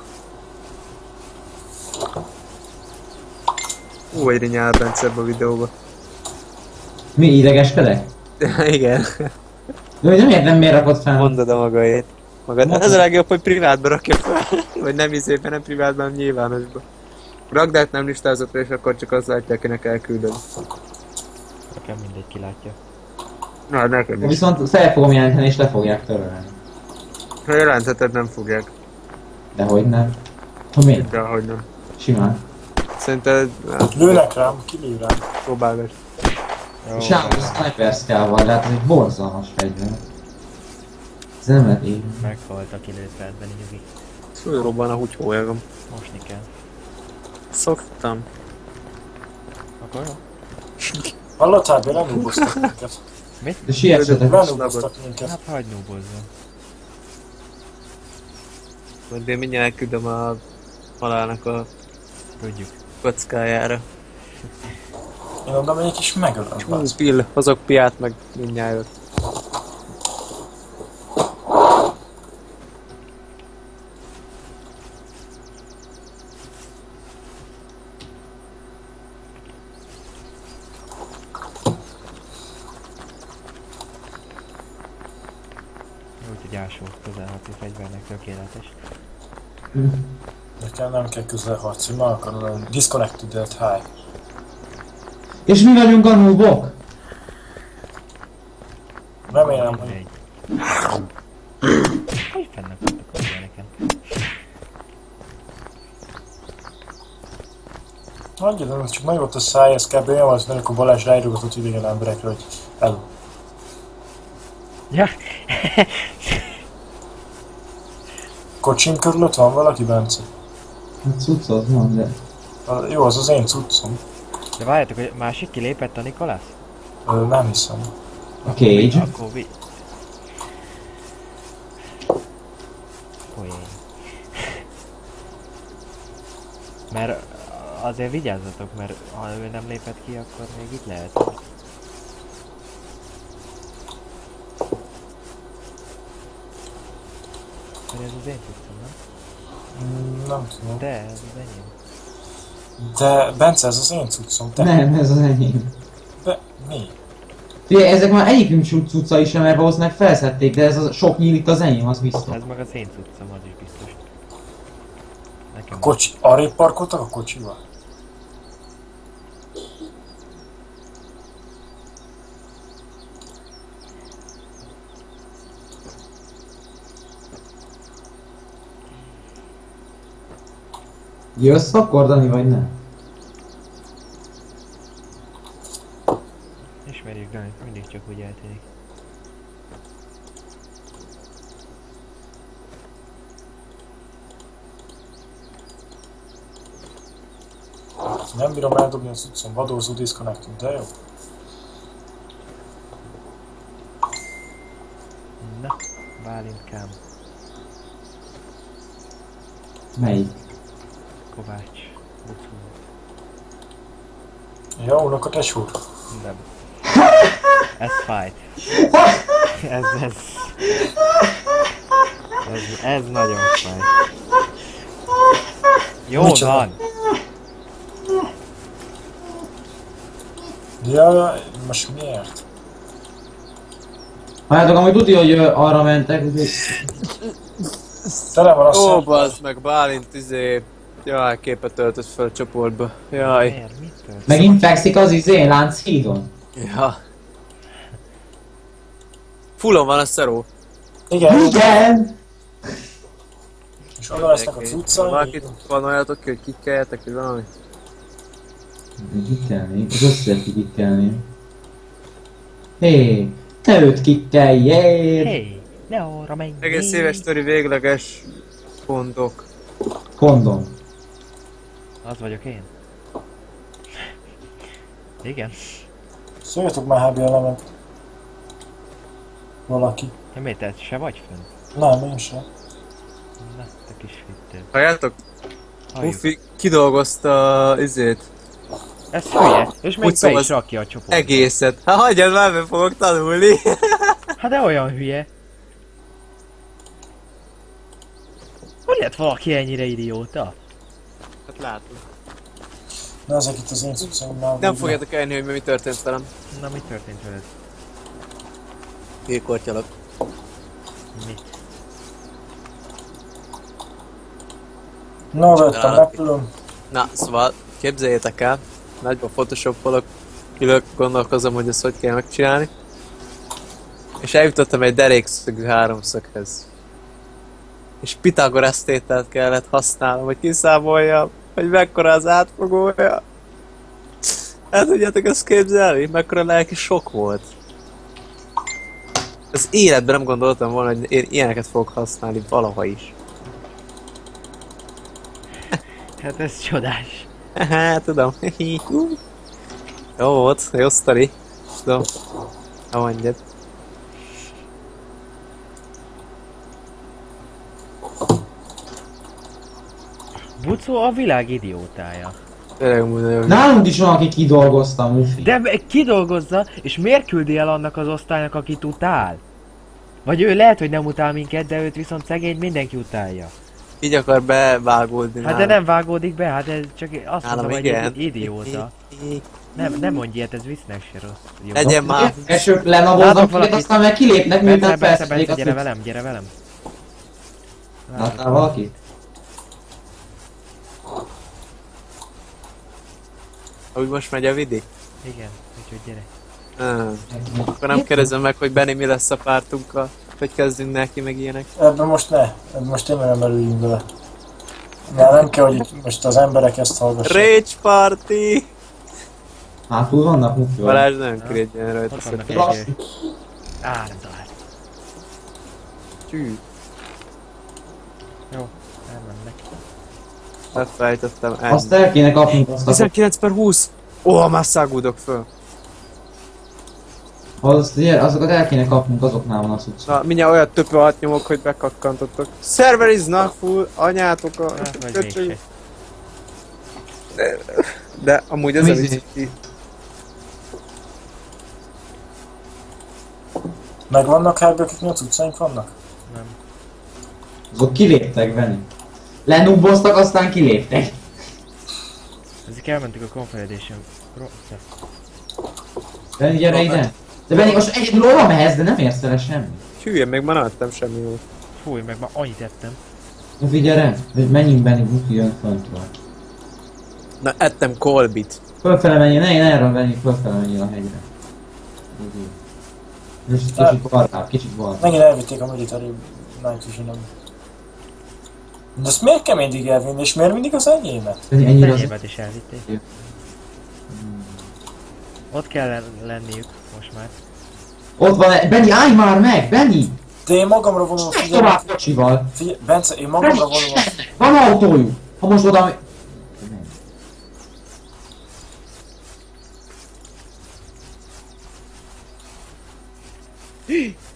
Egyre nyál Bence ebbe a videóba. Mi, idegeskedek? Igen, De hogy nem értem, miért rakod fel. mondod a magaét. Magad. Ez a legjobb, hogy privátba rakja fel. Vagy nem izében, nem privátban, hanem nyilvánosba. Rakd át nem listázott, és akkor csak azt látja, akinek elküldöm. Nekem mindegy kilátja. Na, neked is. Viszont fel fogom jelenteni és le fogják törölni. Ha jelentheted, nem fogják. Dehogy nem. Ha miért? De hogy nem. Simán. Szerinted... Lőnek rám, kilő rám. Próbálgass. Sávos sniper scale-val, de hát ez egy borzalmas fegyver. Ez nem lehet én. Meghalt a kilőtteltben, Nyugi. Fölrobban a húgyhólyagom. Mosni kell. Szoktam. Akkor jó? Hallottál, be lenúboztak minket. De siessetek. Lenúboztak minket. Hát hagyd nóbozzon. Majd én mindjárt elküldöm a halálnak a Tudjuk. kockájára. Én oda megyek és megölöm. Húz Bill, hozok piát meg mindjárt jött. Úgy, hogy ásó közelható fegyvernek tökéletes. Nekem nem kell közelharci, ma akarom lenni. Disconnected at high. És mi vagyunk a noobok? Remélem, hogy... Mindegy. Hogy fennek voltak a ilyeneken? Nagyjából csak nagy volt a száj, ez kb. Olyan volt, amikor Balázs ráírogatott idegen emberekre, hogy el. Ja, Kocsim körülött van valaki, Bence? Hát cuccod van, de... Jó, az az én cuccom. de várjátok, hogy másik kilépett a Nikolász? Nem hiszem. A cage. Akkor vi... Poén. Mert azért vigyázzatok, mert ha ő nem lépett ki, akkor még itt lehet. Mert ez az én tudtam, nem? Nem tudom. De, ez az enyém. De Bence, ez az én cuccom. Te. Nem, ez az enyém. De mi? Figyelj, ezek már egyikünk cuccai sem, mert valószínűleg felszedték, de ez a sok nyíl itt az enyém, az biztos. Ez meg az én tudtam, az is biztos. Nekem Kocsi, arrébb parkoltak a kocsival? Jössz akkor, Dani, vagy nem? ismerjük Danit, mindig csak úgy eltűnik. Nem bírom eldobni a cuccom, vadózó disconnecting, de jó. Na, Bálintkám, Melyik? Kovács, Bucú. Ja, unokatesúr. Nem. Ez fight. Ez nagyon fight. Jó Micsoda? van! Ja, most miért? Halljátok, amúgy tudja, hogy arra mentek, úgyhogy... Tele van a Ó, szem. bazd meg, Bálint Jaj, képet töltött fel a csoportba. Jaj. Miért? Mit történt? Megint fekszik az Lánchídon? Ja. Fullon van a szaró. Igen, Igen! és oda lesznek a cuccai. Valakit van olyatok, hogy kikkeljetek, vagy valami? Kikkelni? Az összes kikkelni. Hé, te őt kikkeljél! Hey, ne arra menj! Egész éves sztori végleges pontok. Kondom. Az vagyok én. Igen. Szóljatok már HB element. Valaki. Ja, miért te se vagy fönn? Nem, én sem. Na, te kis hittél. Halljátok? Halljuk. Buffy kidolgozta Ez hülye, és még Úgy be szóval is rakja a csoportba. egészet. Hát hagyjad már, meg fogok tanulni. Hát de olyan hülye. Hogy lett valaki ennyire idióta? Hát látom. De ezek itt az én cuccaimnál. Nem fogjátok elni, hogy mi történt velem. Na, mi történt veled? Hírkortyalak. Mit? No, vettem, repülöm. Na, szóval képzeljétek el, nagyban photoshopolok, ülök, gondolkozom, hogy ezt hogy kell megcsinálni. És eljutottam egy derékszögű háromszöghez. És Pitagorasz tételt kellett használnom, hogy kiszámoljam, hogy mekkora az átfogója. El tudjátok ezt képzelni? Mekkora lelki sok volt. Az életben nem gondoltam volna, hogy én ilyeneket fogok használni valaha is. Hát ez csodás. Hát tudom. Jó volt, jó sztori. Tudom. Ha mondjad. Bucó a világ idiótája. Tényleg mondom. Nálunk is van, aki kidolgozta a Mufi. De kidolgozza, és miért küldi el annak az osztálynak, akit utál? Vagy ő lehet, hogy nem utál minket, de őt viszont szegény mindenki utálja. Így akar bevágódni. Hát de nem vágódik be, hát ez csak azt Nálam mondom, hogy igen. egy idióta. Nem mondj ilyet, ez visznek se rossz. Jó. Legyen már. Esők lenaboznak Látok őket, valakit? aztán meg kilépnek, miután felszedték a gyere velem, gyere velem. Láttál valakit? Úgy most megy a vidi? Igen, úgyhogy gyere. Akkor nem kérdezem meg, hogy Benni mi lesz a pártunkkal. Hogy kezdünk neki, meg ilyenek. Ebben most ne. Ebben most tényleg nem merüljünk bele. Mert nem kell, hogy itt most az emberek ezt hallgassák. Rage Party! Hátul vannak Mufi? Balázs nem kirégyen rajta. Ott vannak szerintem. egy... nem talált. Csű. Jó, elmennek. Elfelejtettem. Azt el kéne kapnunk azt a... 19/20! Ó, már szágúdok föl. Azt, ugye, azokat el kéne kapnunk, azoknál van a cucc. Na, mindjárt olyat többet nyomok, hogy bekakkantottok. Server is not full, anyátok a... Vagy mégse. De amúgy az a vicc, hogy Megvannak hárba, akik nyolc utcáink vannak? Nem. Azok kiléptek, Benni. Lenubboztak, aztán kiléptek. Ezek elmentek a Confederation. Benni, gyere ide. De Benni, most egyedül oda mehetsz, de nem érsz vele semmi. hülye, még már nem ettem semmi jót. Fúj, meg már annyit ettem. Mufi, gyere. Menjünk Benni, Mufi jön föntről. Na, ettem kolbit. Fölfele menjél, ne erre Benni, fölfele menjél a hegyre. Most kicsit balrább, kicsit balrább. Megint elvitték a Military Night Vision-om. De ezt miért kell mindig elvinni, és miért mindig az enyémet? Benni, ennyire az... Enyémet is elvitték. Ott kell lenniük most már. Ott van, Benni, állj már meg, Benni! De én magamra vonulom, Menj figyelj! tovább kocsival! Figyelj, Bence, én magamra vonulom. Van autójuk! Ha most oda...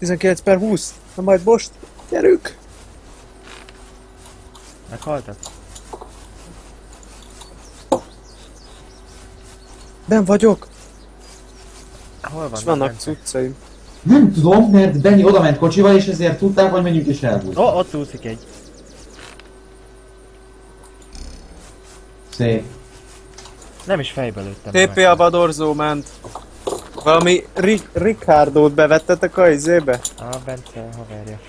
19/20. Na majd most, gyerünk! Meghaltak? Ben vagyok! Hol És van? vannak cuccaim. Nem tudom, mert Benni oda ment kocsival, és ezért tudták, hogy menjünk és elbújt. Ott úszik egy. Szép. Nem is fejbe lőttem. TP a Badorzó ment. Valami Ricardo-t bevettetek a izébe? Bence haverja.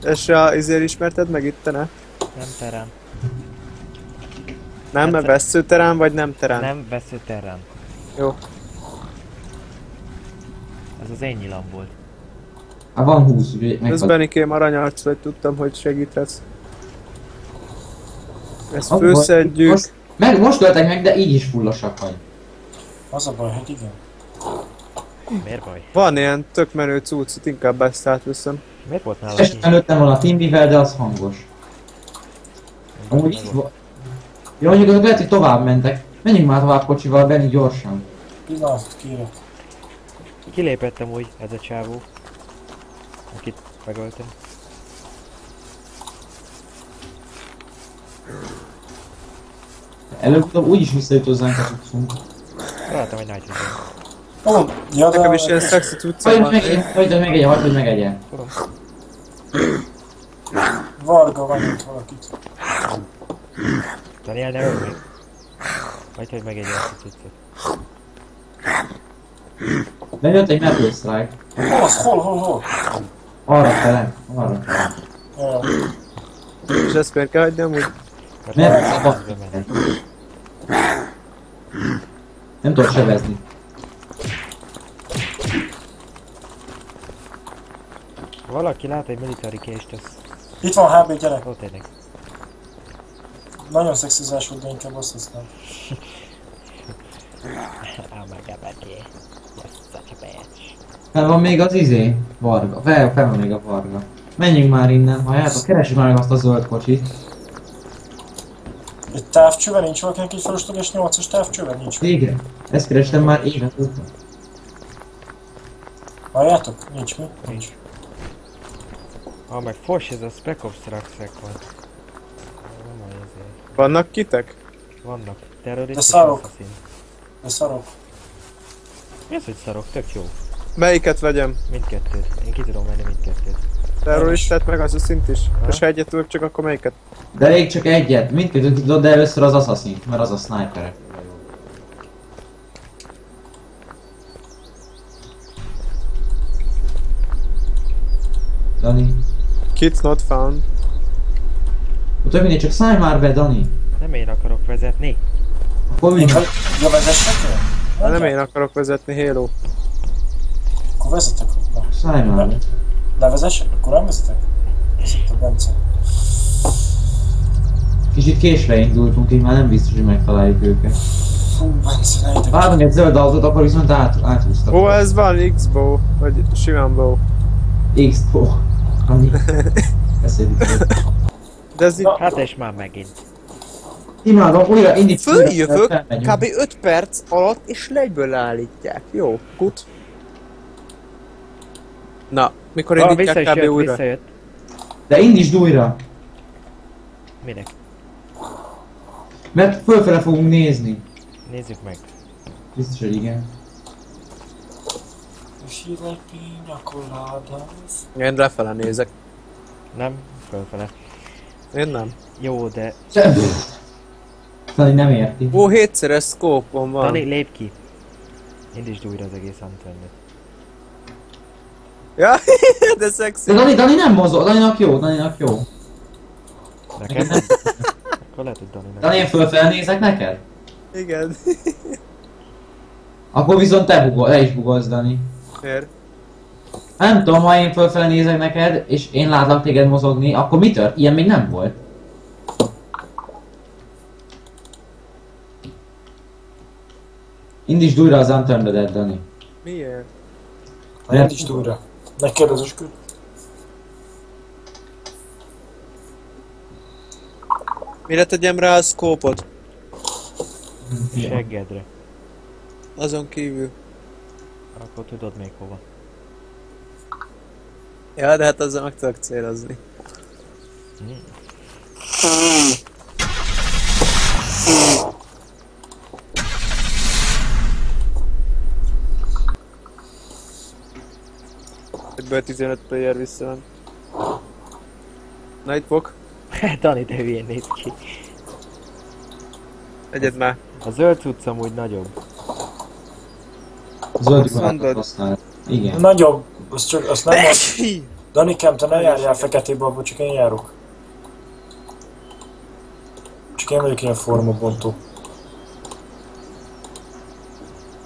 És a izér ismerted meg itt, ne? Nem terem. Nem, mert veszőterán vagy nem terán? Nem vesző terem. Jó. Ez az én nyilam volt. Hát van 20, ugye meg... Ez Benikém aranyarc vagy, tudtam, hogy segíthetsz. Ezt Abba- főszedjük. Most töltek meg, de így is fullosak vagy. Az a baj, hogy igen. Miért baj? Van ilyen tök menő cuccot, inkább ezt átviszem. Miért volt nálam Esetben lőttem volna a Timbivel, de az hangos. Amúgy itt van. Jó, mondjuk azok lehet, hogy tovább mentek. Menjünk már tovább kocsival, Benni, gyorsan. Pillanatot kérek. Kilépettem úgy, ez a csávó. Akit megöltem. Előbb-utóbb úgyis visszajut hozzánk a cuccunk. Találtam egy Night Vision. Ó, ja, de... Nekem is ilyen szexi cuccom van. Hagyd meg egyen. Varga van itt valakit. Daniel, ne ölj még. Majd, hogy megegye ezt a cuccot. Bejött egy Metal Strike. Hol? Arra fele, arra fele. Ja. És ezt miért kell hagyni amúgy? Mert szabad. Nem tudok sebezni. Valaki lát egy military case-t, az... Itt van HB, gyerek. Ó, tényleg. Nagyon szexizás volt, de inkább azt hiszem. Oh my god, Becky. You're such a bitch. Fel van még az izé? Varga. Fel van még a varga. Menjünk már innen, halljátok, keressük már meg azt a zöld kocsit. Egy távcsővel nincs valakinek egy fölösleges 8-as távcsővel? Nincs. Végre. Ezt kerestem már évek óta. Halljátok? Nincs mi? Nincs. Meg fos, ez a Spec Ops rucksack van. Nem van ezért. Vannak kitek? Vannak. De Terrorista és szarok. assassin. De szarok. Mi az, hogy szarok? Tök jó. Melyiket vegyem? Mindkettőt. Én ki tudom venni mindkettőt. Terroristát meg az a szint is. Ha? És ha egyet tudok, csak akkor melyiket? De elég csak egyet. Mindkettőt tudod, de először az assassin, mert az a sniperek. Dani. Kids not found. Több mindegy, csak szállj már be, Dani. Nem én akarok vezetni. Akkor Én mindegy. ja, vezessek én? Hát nem én akarok vezetni, Halo. Akkor vezetek. Na. Szállj már be. Levezessek? Akkor nem vezetek? Vezet a Bence. Kicsit késve indultunk, így már nem biztos, hogy megtaláljuk őket. Fú, Bence, ne ideg. Várunk egy zöld autót, akkor viszont áthúztak. Ó, ez van X-bow, vagy simán bow. X-Pro. Dani. Beszéljük. De ez itt... Hát és már megint. Imádom, újra indítsuk. Följövök kb 5 perc alatt és legyből állítják. Jó, kut. Na, mikor indítják kb újra? Visszajött. De indítsd újra. Minek? Mert fölfele fogunk nézni. Nézzük meg. Biztos, hogy igen. Feel pina coladas. Én lefele nézek. Nem, fölfele. Én nem. Jó, de... Dani nem érti. Ó, 7-szeres scope-om van. Dani, lép ki. Indítsd újra az egész antennét. Ja, de szexi. De Dani nem mozog, Daninak jó, Daninak jó. Nekem nem? Akkor lehet, hogy Daninak. Dani, én fölfele nézek neked? Igen. Akkor viszont te is bugolsz, Dani. Miért? Nem tudom, ha én fölfele nézek neked, és én látlak téged mozogni, akkor mi tört? Ilyen még nem volt. Indítsd újra az Unturned-et, Dani. Miért? Nem is újra. Ne kérdezősködj. Mire tegyem rá a scope-ot? Seggedre. Azon kívül. Akkor tudod még hova. Ja, de hát azzal meg tudok célozni. Egyből 15 player visszament. Nightwalk. Dani, de hülyén néz ki. Egyed már. A zöld cucc amúgy nagyobb. Zöld Azt mondod? üveget használ. Igen. Nagyobb, az csak, azt nem most. Danikám, te ne járjál feketébe, abban csak én járok. Csak én vagyok ilyen formabontó.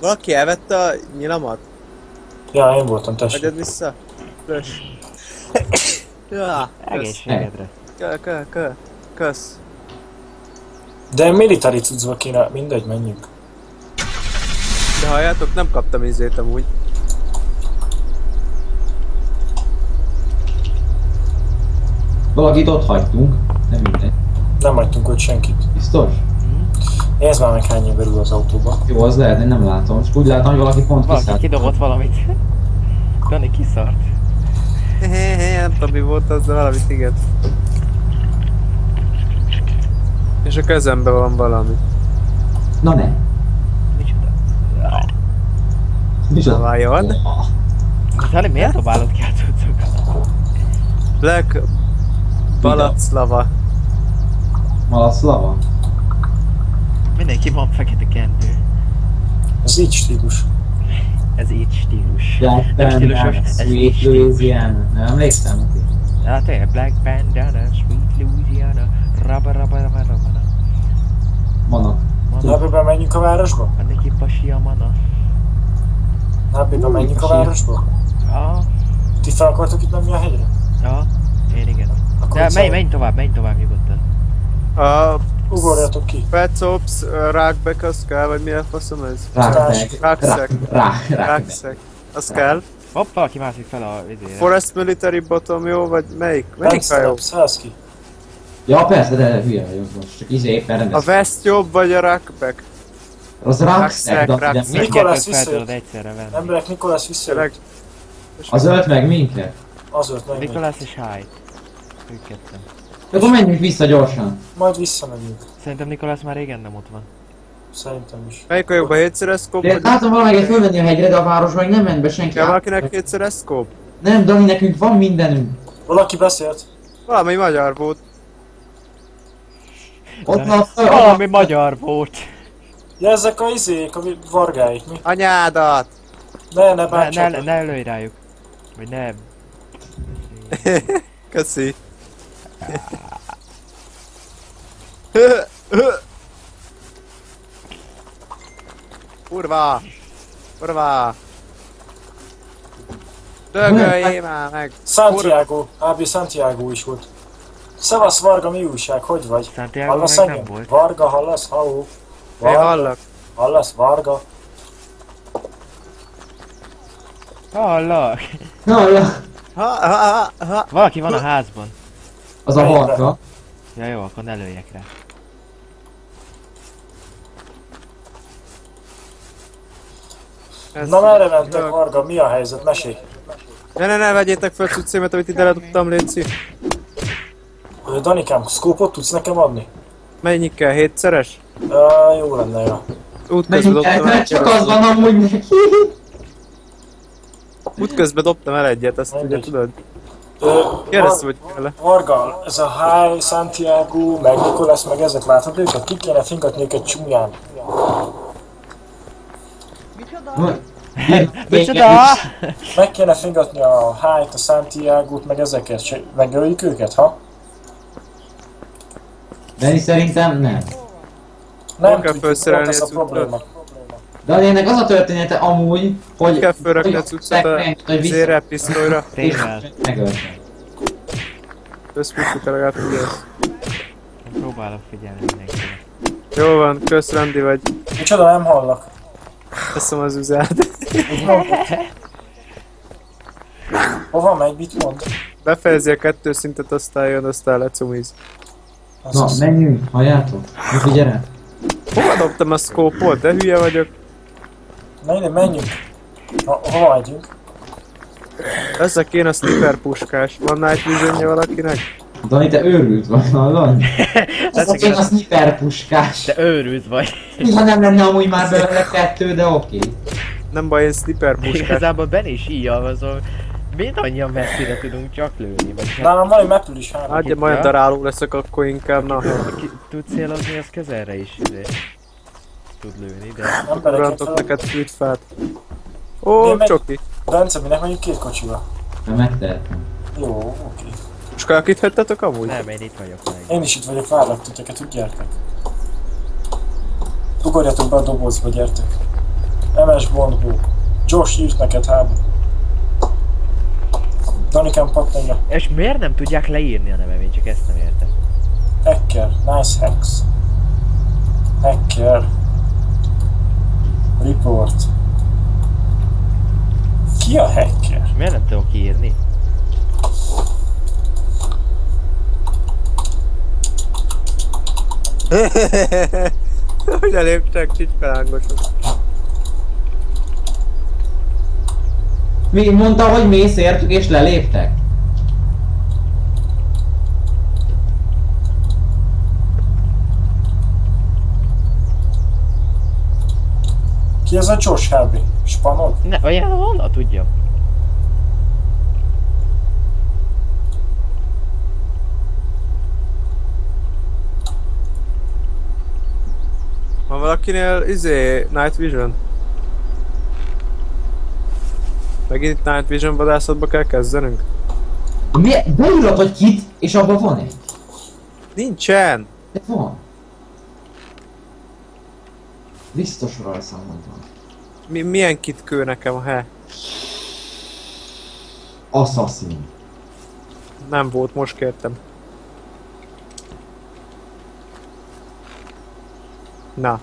Valaki elvette a nyilamat? Ja, én voltam, tessék. Adjad vissza? Lös. Ja, kösz. Egészségedre. Kösz. De military cuccba kéne, mindegy, menjünk. De halljátok, nem kaptam izét amúgy. Valakit ott hagytunk, nem mindegy. Nem hagytunk ott senkit. Biztos? Nézd már meg hány ember ül az autóba. Jó, az lehet, én nem látom. Csak úgy látom, hogy valaki pont Valaki kiszállt. kidobott valamit. Dani kiszart. Nem tudom mi volt az, de valamit igen. És a kezemben van valami. Na ne. Micsoda? Micsoda? Na várjon. Dani, miért dobálod ki a cuccokat? Black Balaclava. Malaszlava? Mindenki van fekete kendő. Ez így stílus. Ez így stílus. Black Nem stílusos, Bandana, ez Sweet így stílus. Louisiana. Nem emlékszem neki. Hát tényleg, Black Bandana, Sweet Louisiana, Rabba Rabba Rabba Rabba. Vannak. Lábbiben menjünk a városba? Anniki pasi a mana. Lábbiben menjünk a városba? Ah, Ti fel akartok itt menni a hegyre? Ja, én igen. Akkor De itt menj tovább nyugodtan. A ugorjatok ki. Petsops, Rackback az kell, vagy milyen faszom ez? Rucksack. Rucksack. Az kell. Hopp, valaki mászik fel a izére. Forest Military Bottom jó, vagy melyik? Melyik a jó? Szállsz ki. Ja persze, de hülye vagyok most. Csak éppen A rendeztem. Vest jobb, vagy a Ruckback? Az Rucksack, de Rucksack. ugye Nikolás Mindkettőt fel tudod visszajött. egyszerre venni. Emberek, Nikolás visszajött. az ölt meg minket. Az ölt meg. Nikolás és Hyde. Ők ketten. Akkor menjünk vissza gyorsan. Majd visszamegyünk. Szerintem Nikolás már régen nem ott van. Szerintem is. Melyik a jobb, a 7-szeres scope, De vagy látom valamelyiket fölvenni a hegyre, de a városban még nem ment be senki. kell valakinek 7-szeres scope? Nem, Dani, nekünk van mindenünk. Valaki beszélt. Valami magyar volt. Ott van a Valami magyar volt. Ja, ezek a izék, a vargáik, mi? Anyádat! Ne bántsatok. Ne lőj rájuk. Vagy ne... Köszi. Kurva! Kurva! Dögöljé már meg! Santiago, AB Santiago is volt. Szevasz Varga, mi újság? Hogy vagy? Santiago Hallasz meg nem engem? volt. Varga, hallasz? Halló? Én hallak. Hallasz? Varga? Hallak. Na, ja. Ha. Valaki van a házban. Az a halka. Ja jó, akkor ne lőjek rá. Ez Na merre mentek, Varga? Mi a helyzet? Mesélj! Ne vegyétek fel cuccémet, amit ide ledobtam, létszi. Danikám, szkópot tudsz nekem adni? Mennyi kell? 7-szeres? Jó lenne, jó. Útközben dobtam el Menjünk, csak az van amúgy neki. Útközben dobtam el egyet, ezt ugye Mindegy. tudod? Kérdezz, hogy kell. Varga, ez a High, Santiago, meg Nikolás, meg ezek látod őket? Ki kéne fingatni őket csúnyán? Micsoda? Micsoda? Meg kéne fingatni a High-t, a Santiago-t, meg ezeket, megöljük őket, ha? Dani szerintem nem. Nem kell tudjuk, felszerelni pont ez a a probléma. cuccot. Dani, ennek az a története amúgy, hogy... Kell fölrakni a hogy cuccot a hogy vissza- zérre, pisztolyra. Tényleg. Megöltem. Közpusztita legalább figyelsz. Próbálok figyelni mindenkire. Jó van, kösz Randi vagy. Micsoda, nem hallak. Teszem az üzelt. Hova megy, mit mond? Befejezi a 2 szintet, aztán jön, aztán lecumiz. Na, menjünk, halljátok? Mit gyere? Hova dobtam a szkópot? De hülye vagyok. Na ide, menjünk. Hova megyünk? Ezek én a sniper puskás. Van night visionje valakinek? Dani, te őrült vagy, hallod? Ez a a sniper puskás. Te őrült vagy. Ha nem lenne amúgy már belőle 2, de oké. Nem baj, én sniper puskás. Igazából Ben is íjjalmazol. Miért annyian messzire tudunk csak lőni? Vagy hát, Nálam van egy mepül is, három. Adja, majd daráló leszek akkor inkább, na. ki tud célozni, az kezelre is tud lőni, de... Embereket Urantok fel. neked fűtfát. Ó, Én meg- csoki. Bence, minek megyünk 2 kocsival? Nem megtehetem. Jó, oké. Puskák itt hagytatok amúgy? Nem, én itt vagyok meg. Én is itt vagyok, várlak titeket, úgy gyertek. Ugorjatok be a dobozba, gyertek. MS Bondból. Josh írt neked hába. Danikám pattanja. És miért nem tudják leírni a nevem? Én csak ezt nem értem. Hacker, nice hacks. Hacker. Report. Ki a hacker? Miért nem tudok írni? Hogy eléptek csicskalángosok. Mi mondta, hogy mész értük és leléptek? Ki ez a Josh Harvey? Spanod? Ne, olyan honnan tudja? Van valakinél Night Vision? Megint Night Vision vadászatba kell kezdenünk? Beírod, hogy kit, és abban van egy. Nincsen! De van. Biztos rajzom, hogy van. Milyen kit kő nekem, he? Assassin. Nem volt, most kértem. Na.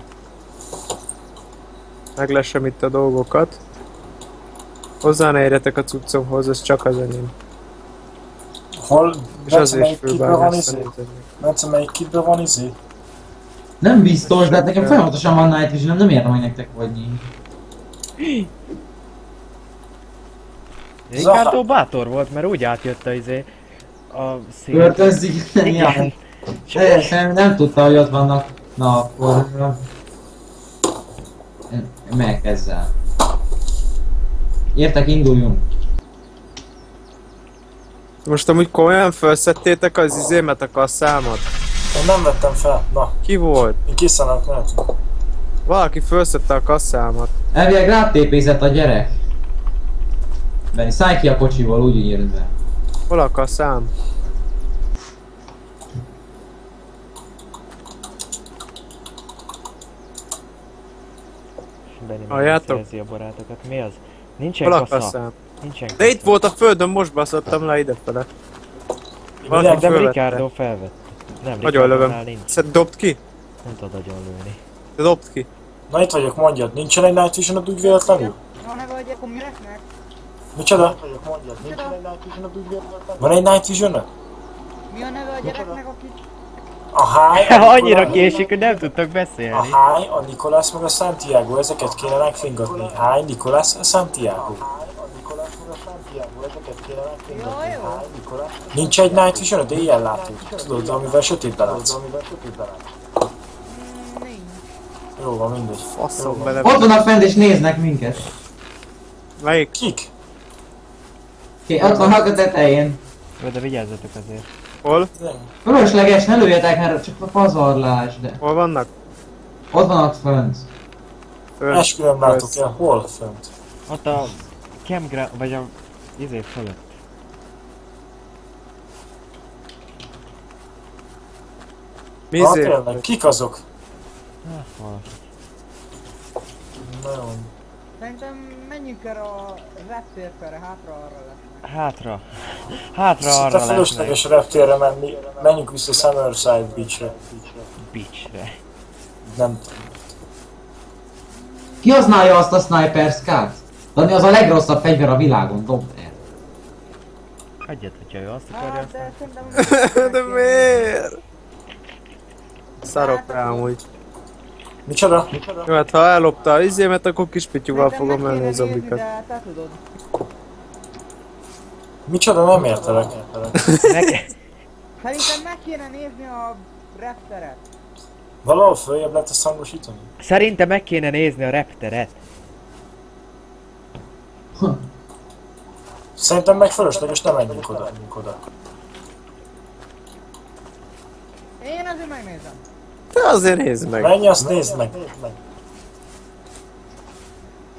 Meglessem itt a dolgokat. Hozzá ne érjetek a cuccomhoz, ez csak az enyém. Hol? És azért főbányászani. Bence, melyik kitben van izé? Nem biztos, de hát nekem folyamatosan van Night Vision, nem értem, hogy nektek vagy nincs. Ricardo bátor volt, mert úgy átjött a szél. Költözik, nem jár. Teljesen nem tudta, hogy ott vannak. Na akkor... Meg ezzel. Értek, induljunk. Most amúgy komolyan felszettétek az izémet, a kasszámat? Én nem vettem fel. Na, Ki volt? én készenek, nem tudom. Valaki felszette a kasszámat. Elvileg rád tépézett a gyerek. Benni, szállj ki a kocsiból, úgy írd be. Hol a kasszám? Benni Halljátok? megszerzi a barátokat. Mi az? Nincsen Hol a kasza. kasszám? Nincsen De itt kasza. volt a földön, most baszottam le idefele. Nem, Valaki De fölvette. Ricardo felvette. Nem, Nagyon Ricardónál lövöm. nincs. Szed dobd ki? Nem tud agyonlőni. De dobd ki. Na itt vagyok, mondjad, nincsen egy Night Vision-od úgy véletlenül? No ne vagy, akkor mi lesznek? Micsoda? Van egy Night Vision-od? Mi a neve a gyereknek, akit... A Háj, Annyira késik, hogy nem tudtak a beszélni. Háj, a Nikolás meg a Santiago, ezeket kéne megfingatni. Háj, Nikolás, a Santiago. Jó, jó. Nincs egy Night Vision-od, éjjel látod. Tudod, amivel sötétben látsz. Nincs. Jó van, mindegy. Faszom bele. Ott vannak fent és néznek minket. Melyik? Kik? Ott vannak a tetején. Jó, de vigyázzatok azért. Hol? Fölösleges, ne lőjetek, mert csak a pazarlás, de... Hol vannak? Ott vannak fönt. Föl. Esküvőm látok el, hol fönt? Ott a campground, vagy a fölött. Mi Ha, izé? tényleg, kik azok? Valaki. Na jó. Szerintem menjünk el a reptérfere, hátra arra lesznek. Hátra Szinte arra lesznek. fölösleges reptérre menni. Menjünk vissza Summerside Beachre. Beachre. Nem Ki használja azt a sniper skát? Dani, az a legrosszabb fegyver a világon, dobd el. Hagyjad, hogyha ő azt akarja. Hát, de szerintem... De miért? Szarok rá amúgy. Micsoda? Jó, hát ha ellopta a izémet, akkor kis pityúval Szerintem fogom meg ölni a kéne nézni, zombikat. de te tudod. Micsoda, nem értelek. Szerintem meg kéne nézni a repteret. Valahol följebb lehet ezt hangosítani? Szerintem meg kéne nézni a repteret. Szerintem meg fölösleges, nem menjünk oda. Én azért megnézem. Te azért nézd meg. Menj, azt nézd meg.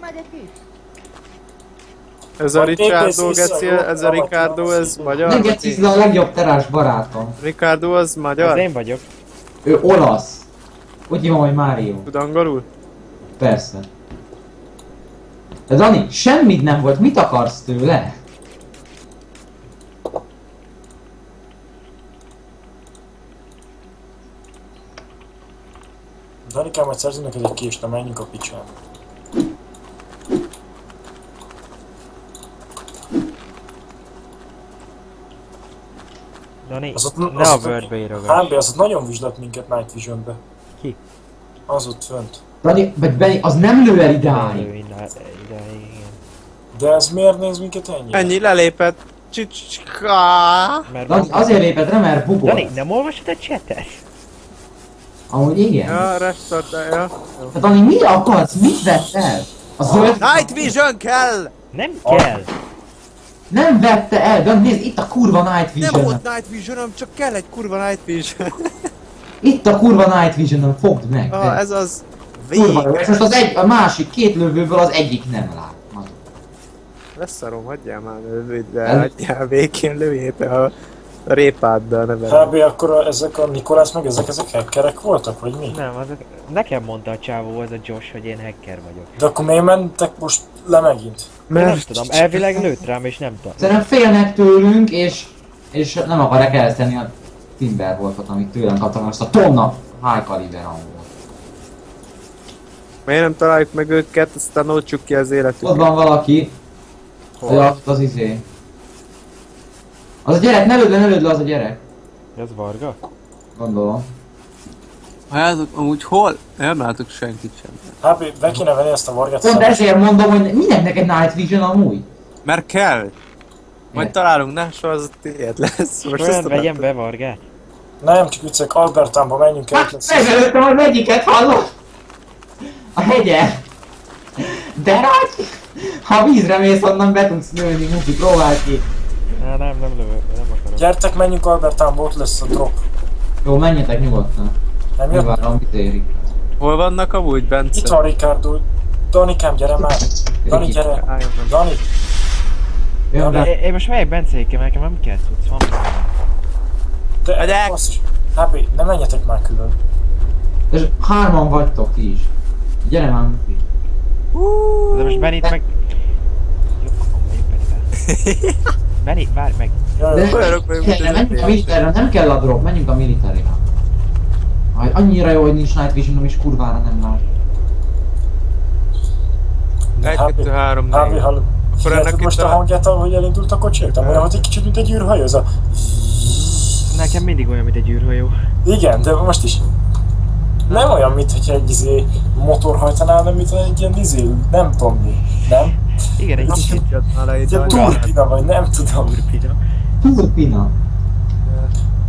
Megyek is. Ez a Ricardo, geci, ez a Ricardo, ez magyar? Nem geci, a legjobb terás barátom. Ricardo az Az magyar? én vagyok. Ő olasz. Úgy hívom, hogy Mário. Tud angolul? Persze. De Dani, semmit nem volt, mit akarsz tőle? Danikám, majd szerzünk neked egy kést, na menjünk a picsába. Dani, Az ott- ne az a ott- Wordbe írogass. HB, az ott nagyon vizslat minket Night Vision-be. Ki? Az ott fönt. Dani, vagy Benni, az nem lő el idáig. Ide, igen. De ez miért néz minket ennyi? Ennyi, lelépett. Csicska. Mert Dani, azért lépett rá, mert bugol. Dani, nem olvasod a chatet? Amúgy igen. Ja, restartálja. Hát Dani, mi akarsz? Mit vett el? A zöld... Night Vision kell! Nem kell. Nem vette el, Dani, nézd, itt a kurva Night Nem Vision. volt Night Vision, csak kell egy kurva Night Vision. Itt a kurva Night Vision, fogd meg. Ah, ez az. Kurva jó, Vég. és most az a másik két lövőből az egyik nem lát. Leszarom, hagyjál már lőd, de hagyjál békén lőjét el. A répáddal, ne velem. Kb. Akkor ezek a Nikolász meg ezek hackerek voltak, vagy mi? Nem, azok... Nekem mondta a csávó, az a Josh, hogy én hacker vagyok. De akkor miért mentek most le megint? Nem tudom, elvileg lőtt rám és nem tudom. Szerintem félnek tőlünk, és nem akarják eltenni a Timberwolfot, amit tőlem kaptam, most a tonna high caliber hangot. Miért nem találjuk meg őket, aztán oltsuk ki az Ott életünket. van valaki. Az izé. Az a gyerek, ne lőd le az a gyerek. Ez Varga? Gondolom. Hát amúgy hol? Nem látok senkit sem. Kb. Be kéne venni ezt a Vargát Pont ezért mondom, hogy minek neked Night Vision amúgy? Mert kell. Majd Miért? találunk, ne? Soha az a tiéd lesz. Most Olyan ezt vegyem be Vargát? Nem, csak viccek, Albertánba menjünk el. Hát megelőttem az egyiket, hallod? A hegyen. De nagy! Ha vízre mész, onnan be tudsz nőni, Muki, próbáld ki. Nem lövök, nem akarok. Gyertek, menjünk Albertánba, ott lesz a drop. Jó, menjetek nyugodtan. Nem jött? Megvárom, mit érik. Hol vannak amúgy, Bence? Itt van Ricardo. Danikám, gyere már. Dani, gyere. Álljon meg. Dani. Jön be. Én most megyek Bencékkel, mert nekem nem kell tudsz, van. De Megyek. basszus. HB, ne menjetek már külön. És hárman vagytok ti is. Gyere már, Muki. De most Benit meg... Jó, akkor megyünk Benivel. Beni, várj meg. Jaj, De olyanok vagyunk, mint az menjünk a militárra, nem kell a drop, menjünk a militárra. Annyira jó, hogy nincs Night Vision, és kurvára nem lát. 1, 2, 3, 4. HB, hallod. Akkor ennek Figyelted most itt a a... hangját, ahogy elindult a kocsi? Nem olyan, hogy egy kicsit, mint egy űrhajó, ez a... Nekem mindig olyan, mint egy űrhajó. Igen, de most is. Nem olyan, mint hogy egy motor hajtanál, hanem mint egy ilyen nem tudom mi. Nem? Igen, egy kicsit. Egy ilyen turbina vagy, nem tudom. Turbina. Turbina.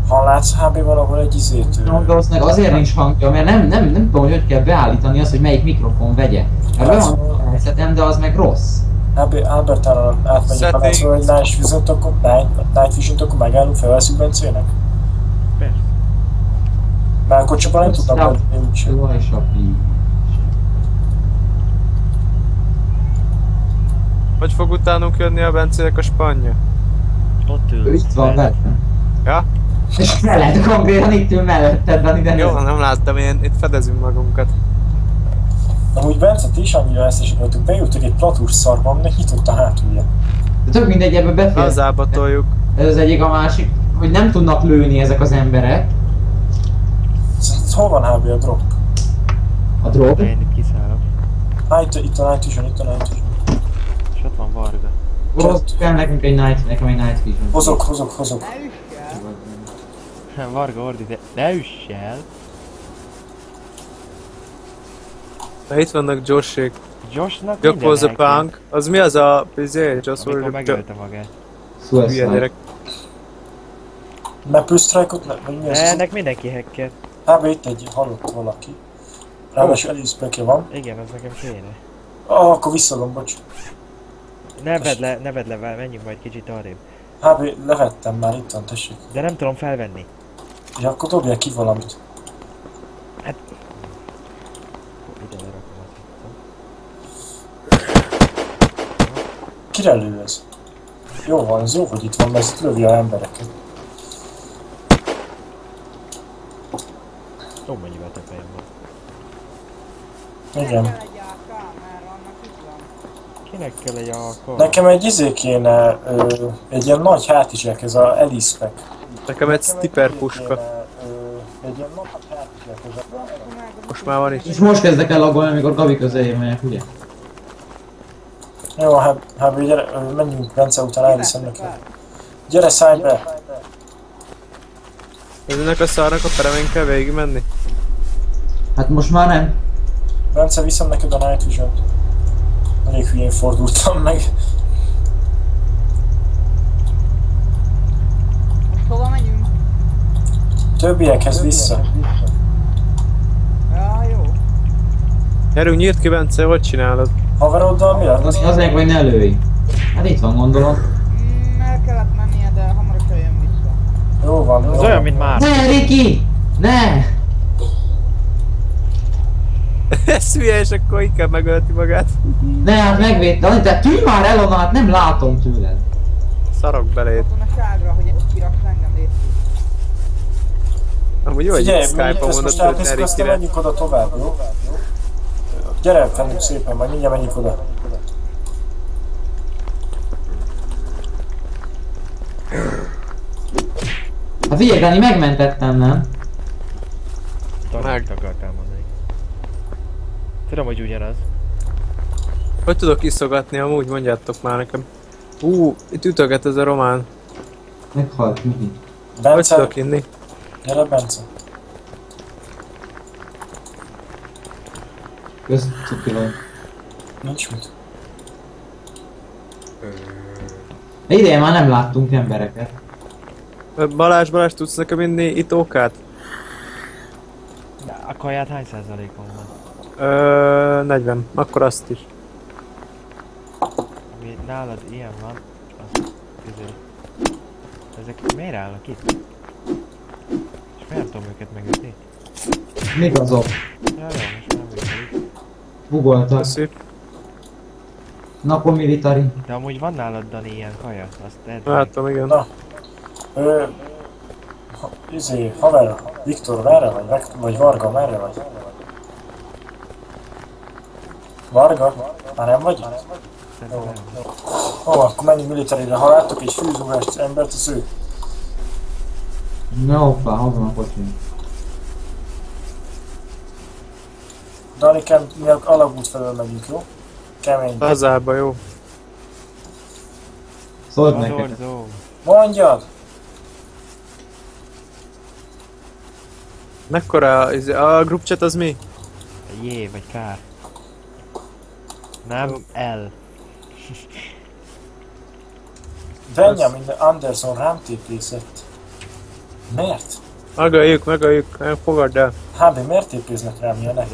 Hallátsz HB valahol egy Valószínűleg azért nincs hangja, mert nem tudom, hogy kell beállítani azt, hogy melyik mikrofon vegye. Mert be van a helyzetem, de az meg rossz. HB, Albertára átmegyek a lászló, hogy Night Vision-t, akkor megállunk, felveszünk Bencének. Persze. Mert a kocsiban nem tudtam beadni úgysem. Jó, és a pi. Hogy fog utánunk jönni a Bencének a spanja? Ott ül. Ő itt van velem. Ja? És veled konkrétan itt ül melletted van ide. Jó, nem láttam, én itt fedezünk magunkat. Amúgy Bence, ti is annyira eszesek voltunk, bejöttök egy platús szarba, aminek nyitott a hátulja. De tök mindegy, ebbe befér. Lazába toljuk. Ez az egyik, a másik, hogy nem tudnak lőni ezek az emberek. Hol van HB a drop? A drog. Én itt kiszállok. Itt a Night Vision, itt a Night Vision. És ott van Varga. Orosz kell nekünk egy nekem egy Night Vision. Hozok. Ne üss el. Varga ordít, ne üss el. Na itt vannak Josh-ék. Joshnak Jock was a hacker, punk. Az mi az a... Josh was amikor a... megölte magát. Hülye Suicide. gyerek. Maple Strike-ot, vagy mi az? Ennek mindenki hacker. HB itt egy halott valaki. Ráadásul Alice Peke van. Igen, az nekem kéne. Akkor visszadom, bocs. Ne vedd le, menjünk majd kicsit arrébb. HB, levettem már, itt van, tessék. De nem tudom felvenni. Ja, akkor dobjál ki valamit. Ide lerakom azt. Kire lő ez? Jó van, ez jó, hogy itt van, mert ez lövi a embereket. Tudom, mennyivel több helyen van. Igen. Kell egy AK, mert annak itt van. Kinek kell egy alkohol? Nekem egy kéne, egy ilyen nagy hátizsák, ez a Alice Pack. Nekem egy sniper puska. Egy ilyen nagy hátizsák, ez a... Most már van is. És most kezdek el laggolni, amikor Gabi közeljén megyek, ugye? Jó, HB, gyere, menjünk Bence után, elviszem neki. Gyere, szállj be! Ennek a szarnak a peremén kell végig menni? Hát most már nem. Bence, viszem neked a Night Vision-t. Elég hülyén fordultam meg. Most hova megyünk? Többiekhez vissza. Ja, jó. Gyerünk, nyírt ki, Bence, hogy csinálod? Haveroddal mi Az lett? meg, hogy ne lőj. Hát itt van, gondolom. El kellett mennie, de hamarosan jön vissza. Jó van, jó Ez van. olyan, mint már. Ne, Riki! Ne! Ez hülye, és akkor inkább megölti magát. Ne, hát megvéd. De tűnj már el onnan, hát nem látom tőled. Szarok beléd. Ott van a ságra, hogy ott kiraksz engem létre. Amúgy jó, hogy Figyelj, Skype-on ezt mondod, most hogy elnéztük, aztán Erikire. menjünk oda tovább, jó? Gyere, fennünk szépen, majd mindjárt menjünk oda. Hát figyelj, Dani, megmentettem, nem? Tartot akartál mondani. Tudom, hogy ugyanaz. Hogy tudok iszogatni, amúgy mondjátok már nekem. Itt ütöget ez a román. Meghalt, Miki. Hogy Bence, tudok inni? gyere Bence. Kösz, cuki vagy. Nincs mit. Ideje már nem láttunk embereket. Balázs, tudsz nekem inni itókát? A kaját hány százalékon van? 40. Akkor azt is. Ami nálad ilyen van, az közé. Ezek miért állnak itt? És miért nem tudom őket megütni? Még azok. Ja, jó, most már működik. Bugoltak. Köszi. Napon militari. De amúgy van nálad, Dani, ilyen kaja? Azt edd meg. Látom, igen. Na. Haver, Viktor, merre vagy? Vagy Varga, merre vagy? Varga? Már nem vagy? Szerintem nem. Ó, akkor menjünk militarire. Ha láttok egy fűzúgást embert, az ő. Na hoppá, hozom a kocsim. Danikem, mi alagút felől megyünk, jó? Kemény. Hazába, jó. Szóld neked. Adorzó. Mondjad! Mekkora a group chat az mi? J vagy K. Nem L. Benjamin Anderson rám tépészett. Miért? Megaljuk, nem fogadd el. HB, miért tépéznek rám ilyenek?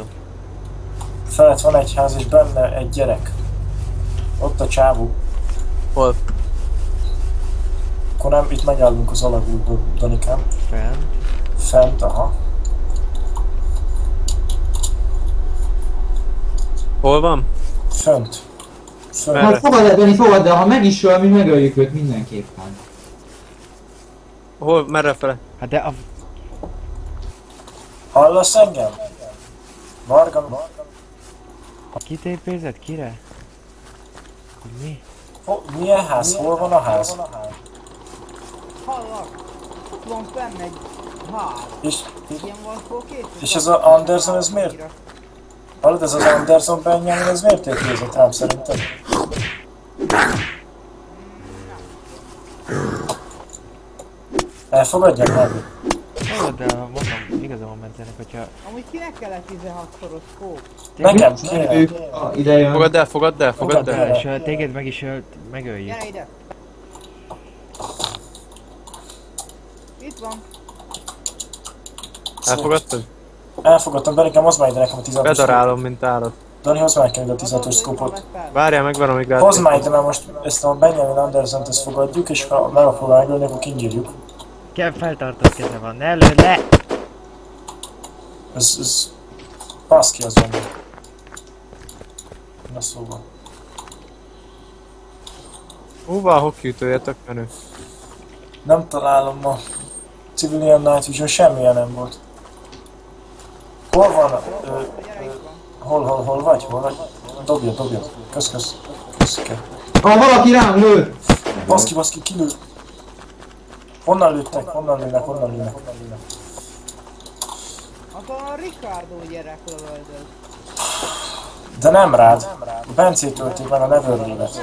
Felett van egy ház és benne egy gyerek. Ott a csávó. Hol? Akkor nem, itt megállunk az alagútból, Danikám. Fenn. Fent, aha. Hol van? Fönt. Fönt. Merre? Hát fogad el, Dani, fogad el, ha meg is öl, mi megöljük őt mindenképpen. Hol? Merre fele? Hát de a... Hallasz engem? Varga. Kitépézett? Kire? Mi? Milyen ház? Hol van a ház? Hallak! Ott van fenn egy ház. És, Ilyen van fókét? És ez a Anderson, ez miért? Hallod, ez az Anderson Benjamin, ez miért tépézett rám szerintem? Elfogadják meg? Hallod, de mondom, igazam van Bencenek, hogyha... Amúgy kinek kellett 16-szoros fók? Nekem kéne. Ők ide jön. Fogadd el. És téged meg is megöljük. Gyere ide! Itt van. Elfogadtad? Elfogadtam, de nekem hozd már ide nekem a 16-os szkópot. Bedarálom, mint állat. Dani, hozd már nekem ide a 16-os szkópot. Várjál, megvan, amíg Hozd már ide, rád. mert most ezt a Benjamin Andersont ezt fogadjuk, és ha meg a foglalni, akkor kinyírjuk. Kell feltartott keze van, ne lőd le! Ez... Baszki az benne. Na szóval. Húva a hockeyütője, tök menő. Nem találom ma. Civilian Night Vision semmilyen nem volt. Hol van? Gyere, itt van. Hol vagy? Hol vagy? Dobja. Kösz. Köszike. Ha valaki rám lő! Baszki, kilő. Honnan lőttek? Honnan lőnek? Hát a Ricardo gyerek lövöldöz. De nem rád. A Bencét ölték meg a Neverley-vet.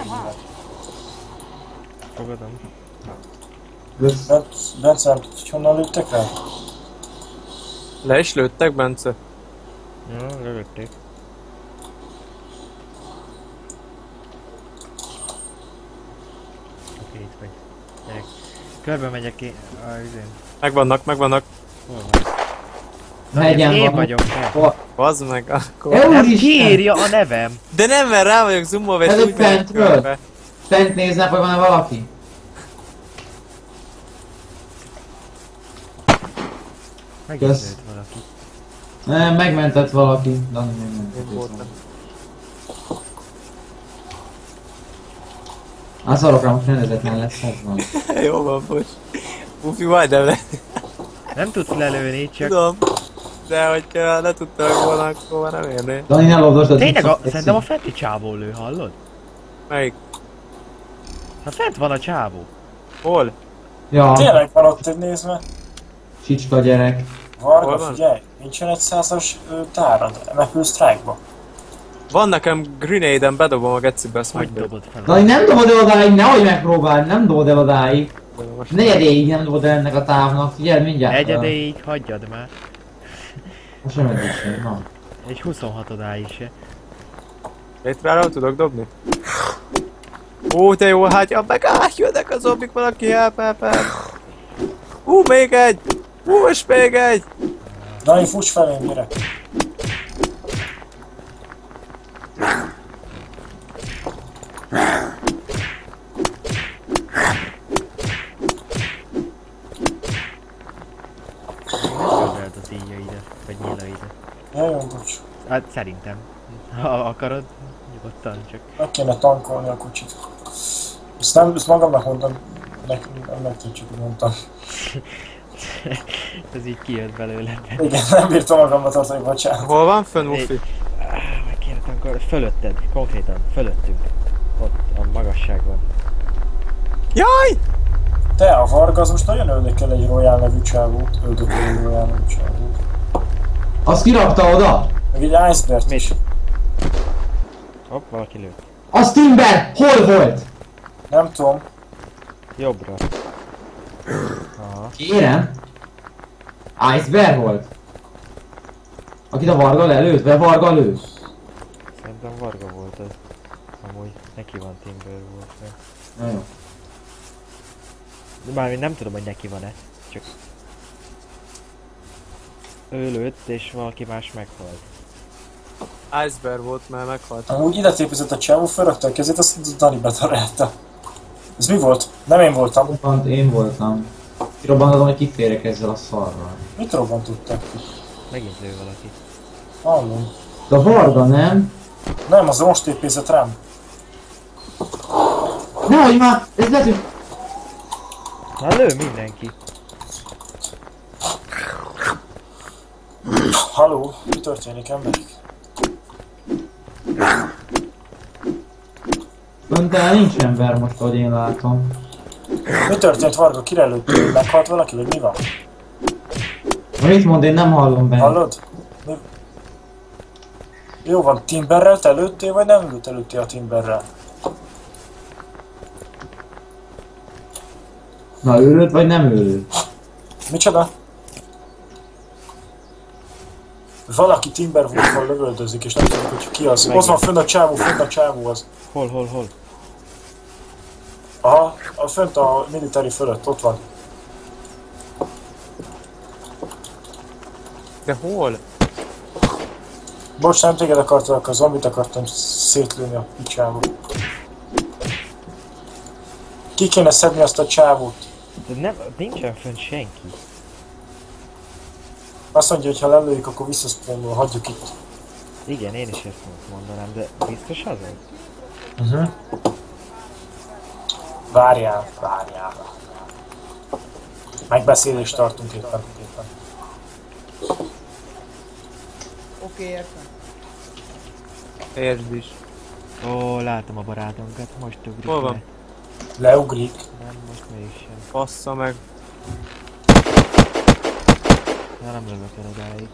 Fogadom. Bence, nem tudod, hogy honnan lőttek rá? Le is lőttek, Bence? Ja, lövötték. Oké, itt vagy. Gyerek. Körbe megyek ki a üzén. Megvannak. Hol van? Megyen Én van. vagyok, te. Bazd meg, akkor... Nem Úristen! kiírja a nevem! De nem, mert rá vagyok zoomolva, és Ez úgy egy megyek fentről. körbe. Fent néznek, hogy van-e valaki? Megint valaki. Nem, megmentett valaki. Dani megmentett. Én voltam. Szarokra most rendezetlen lesz, ez van. Jó van, bocs. Bufi, majdnem le. Nem tudsz lelőni, csak... Tudom. De hogyha le tudtam volna, akkor már nem érné. Dani, ne lódosd a Tényleg, cuccot, szerintem a fenti csávó lő, hallod? Melyik? Hát fent van a csávó. Hol? Ja, Tényleg van ott egy nézve. csicska gyerek. Hol Varga, van? figyelj, nincsen egy 100-as tárad, megül strike-ba. Van nekem grenade-en, bedobom a gecibe, ezt Hogy megdobom. dobod fel? Dani, nem dobod el odáig, nehogy megpróbáld, nem dobod el odáig. Most Negyedéig nem dobod el ennek a távnak, figyeld mindjárt. Egyedéig hagyjad már. Most nem eddig sem, na. Egy 26 odáig se. létrára tudok dobni? Ó, de jó, hát meg jönnek a zombik, valaki help. Még egy! És még egy! Dani, fuss felém, gyerek. Megköldeld az íja ide, vagy nyíla ide. Jajjon, bocs. Hát szerintem. Ha akarod, nyugodtan csak. Meg kéne tankolni a kocsit. Ezt magamnak mondtam, nektek csak úgy mondtam. Ez így kijött belőle. Igen, nem bírtam magamra tartani, bocsánat. Hol van fönn, Mufi? Meg kéne tankolni. Fölötted, konkrétan, fölöttünk. Ott, a magasságban. Jaj! Te, a Varga az most nagyon öldökel egy Royal nevű csávót. Öldökel egy Royal nevű csávót. Azt kirakta oda? Meg egy Iceberg is. Hopp, valaki lőtt. Az Timber! Hol volt? Nem tudom. Jobbra. Aha. Kérem? Iceberg volt? Akit a Varga lelőtt? Vagy Varga lőtt? Szerintem Varga volt az. Amúgy neki van Timber volt. Na jó. De mármint nem tudom, hogy neki van-e. Csak... Ő lőtt, és valaki más meghalt. Iceberg volt, mert meghalt. Amúgy ide tépizett a csávó, felrakta a kezét, azt Dani betarálta. Ez mi volt? Nem én voltam. Robbant, én voltam. Kirobbantatom, hogy kiférek ezzel a szarral. Mit robbantották ki? Megint lő valaki. Hallom. De a Varga nem? Nem, az most tépézett rám. Nehogy már! Ez lehet, hogy... Na lő mindenki. Halló, mi történik, emberek? Öntelen nincs ember most, ahogy én látom. Mi történt, Varga? Kire lőttél? Meghalt valaki, vagy mi van? Mit mond, én nem hallom benne. Hallod? Mi? Jó van, Timberrel te lőttél, vagy nem lőttél a Timberrel? Na, ő lőtt, vagy nem ő lőtt? Micsoda? Valaki Timberwolf-val lövöldözik, és nem tudjuk, hogy ki az. Ott van fönn a csávó az. Hol? Aha, fönt a military fölött, ott van. De hol? Bocs, nem téged akartalak, a zombit akartam szétlőni a csávót. Ki kéne szedni azt a csávót? De nem, nincsen fönn senki. Azt mondja, hogy ha lelőjük, akkor visszaszpónul, hagyjuk itt. Igen, én is ezt mondanám, de biztos azért? Várjál. Megbeszélést tartunk éppen. Oké, értem. Értsd is. Ó, látom a barátunkat, most ugrik Hol van? le. Leugrik. Nem, most mégsem. Bassza meg. Na, nem lövök el odáig.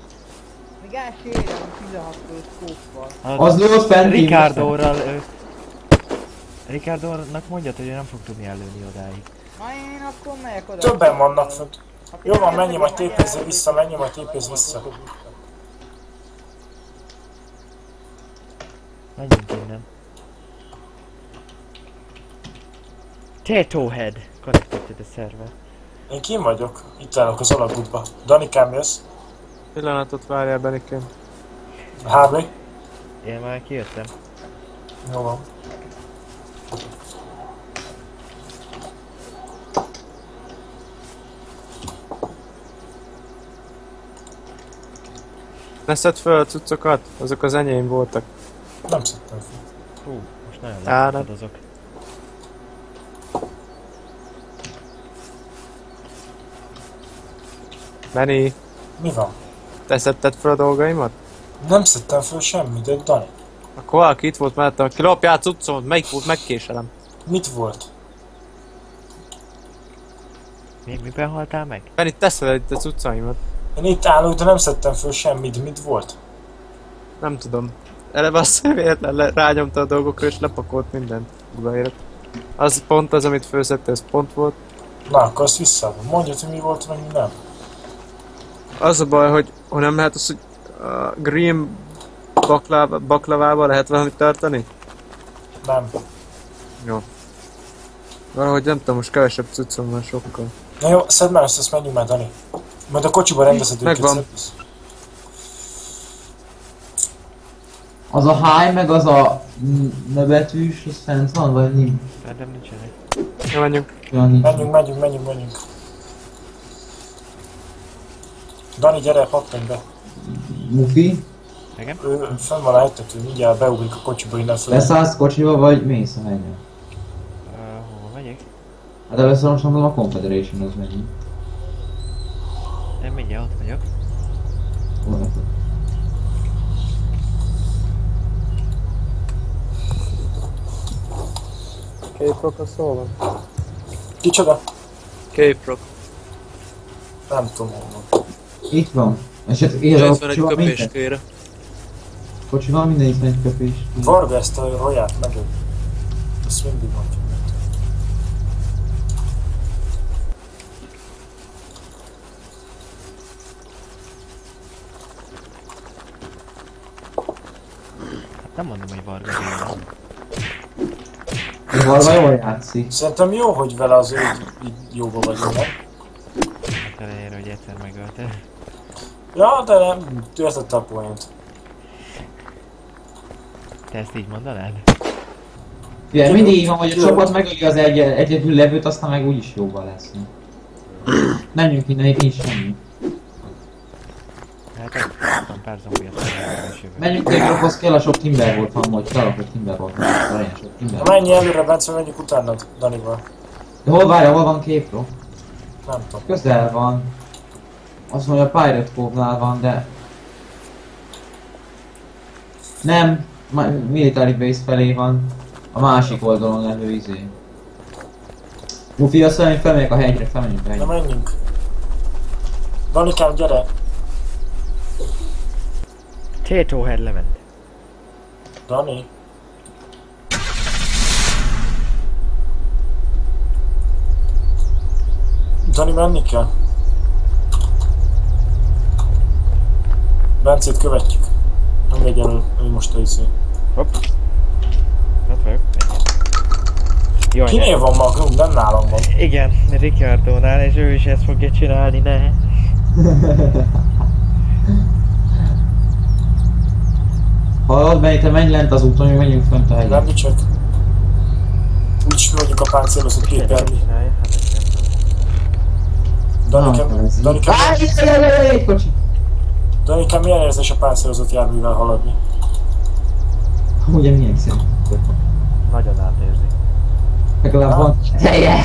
Még el se érem 16-től szkóppal. Az lőtt fent. Ricardo-ral Ricardo-nak mondjad, hogy ő nem fog tudni ellőni odáig. Na én akkor megyek oda. Többen vannak fönt. Ha Jó van, tényleg menj majd vagy, tépézzél vissza, Menjünk innen. Tattoo Head connected to the server. Én kim vagyok, itt állok az alagútba. Danikám, jössz? Pillanatot várjál, Benikém. HB? Én már kijöttem. Jó van. Ne szedd föl a cuccokat, azok az enyém voltak. Nem szedtem fel. Hú, most nagyon Á, nem. lekapodozok. Benni, Mi van? te szedted fel a dolgaimat? Nem szedtem föl semmit, de Dani. Akkor valaki itt volt mellettem, aki lopja a cuccomat, melyik volt, megkéselem. Mit volt? Miben haltál meg? Benni, te szeded itt a cuccaimat. Én itt állok, de nem szedtem föl semmit. Mit volt? Nem tudom. Eleve azt véletlen rányomta a dolgokra és lepakolt mindent. Odaért. Az pont az, amit főzette, ez pont volt. Na, akkor azt visszaadom. Mondjad, hogy mi volt, meg mi nem. Az a baj, hogy nem lehet az, hogy a green baklavával lehet valamit tartani? Nem. Jó. Valahogy nem tudom, most kevesebb cuccom van sokkal. Na jó, szedd már ezt menjünk már, Dani. Majd a kocsiba rendezed őket, Megvan. szedd össze. Az a high, meg az a nebetűs, az fent van, vagy nincs? Szerintem nincsenek. Jó, menjünk. Olyan nincs. Menjünk. Dani, gyere, pattanj be. Mufi, Igen? Ő fenn van a hegytetőn, mindjárt beugrik a kocsiba innen föl. leszállsz kocsiba, vagy mész a hegyre? Hova megyek? Hát először most mondom a Confederation-hoz megyünk. Én mindjárt ott vagyok. Cape Rock a szó van? Kicsoda? Cape Rock. Nem tudom honnan. Itt van. És hát így a 91 kocsival minden. köpéskőre. Kocsival minden itt megy köpés. Varga ezt a roját meg. Ezt mindig mondjuk. Hát nem mondom, hogy Varga Béla. Varga jól játszik. Szerintem jó, hogy vele azért így jóba vagyunk, nem? Hát elejére, hogy egyszer megölte. Ja, de nem, értette a poént. Te ezt így mondanád? Ugye mindig így van, hogy a csapat megöli az egyedül levőt, aztán meg úgyis jóban lesz. Menjünk innen, itt nincs semmi. Hát nem pár zombiat a Menjünk Tegrophoz, kell a sok timber volt van, hogy felakott timber volt, olyan sok timber. Na menj előre, Bence, menjünk utánad, Danival. De hol várja, hol van Képro? Nem tudom. Közel van. Azt mondja, a Pirate Cove-nál van, de... Nem, Military Base felé van. A másik oldalon levő izé. Mufi, azt mondja, hogy felmegyek a hegyre, felmenjünk a Na hegyre. menjünk. Danikám, gyere! Tétóhead lement. Dani? Dani, menni kell. Bencét követjük. Nem megy elő, ő most a izé. Hopp. Ott vagyok. Jaj, Kinél van Magnum? Nem nálam van. igen, Ricardónál, és ő is ezt fogja csinálni, ne? Hallod, Benny, te menj lent az úton, mi menjünk fönt a hegyre. Nem, csak. Úgyis mi vagyunk a páncélozott képernyő. Csinálja? Hát ezt Danikám, Danikám, Egy kocsi! Danikám, milyen érzés a páncélozott járművel haladni? Ugye milyen szép. nagyon átérzi. Legalább van teteje!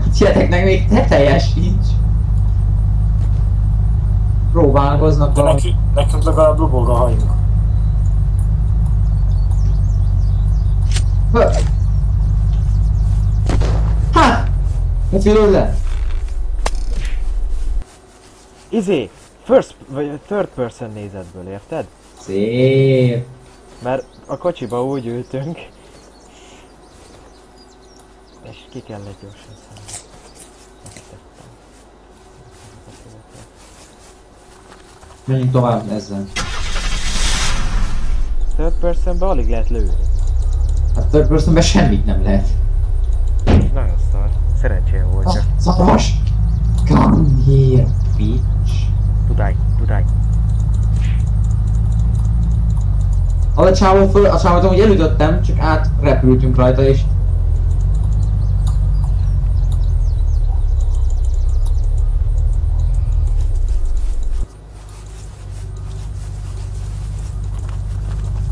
A tieteknek még teteje sincs. Próbálkoznak De valami. nekünk legalább lobog a hajunk. Ha! Mit félő le? Izé! First, vagy third person nézetből, érted? Szép. Mert a kocsiba úgy ültünk. És ki kellett gyorsan szállni. Ezt tettem. Menjünk tovább ezzel. Third personbe alig lehet lőni. A third personben semmit nem lehet. Nagyon szar. Szerencsém volt csak. Szaros! Come here, bitch! Tudály, tudály. A csávot amúgy elütöttem, csak átrepültünk rajta és...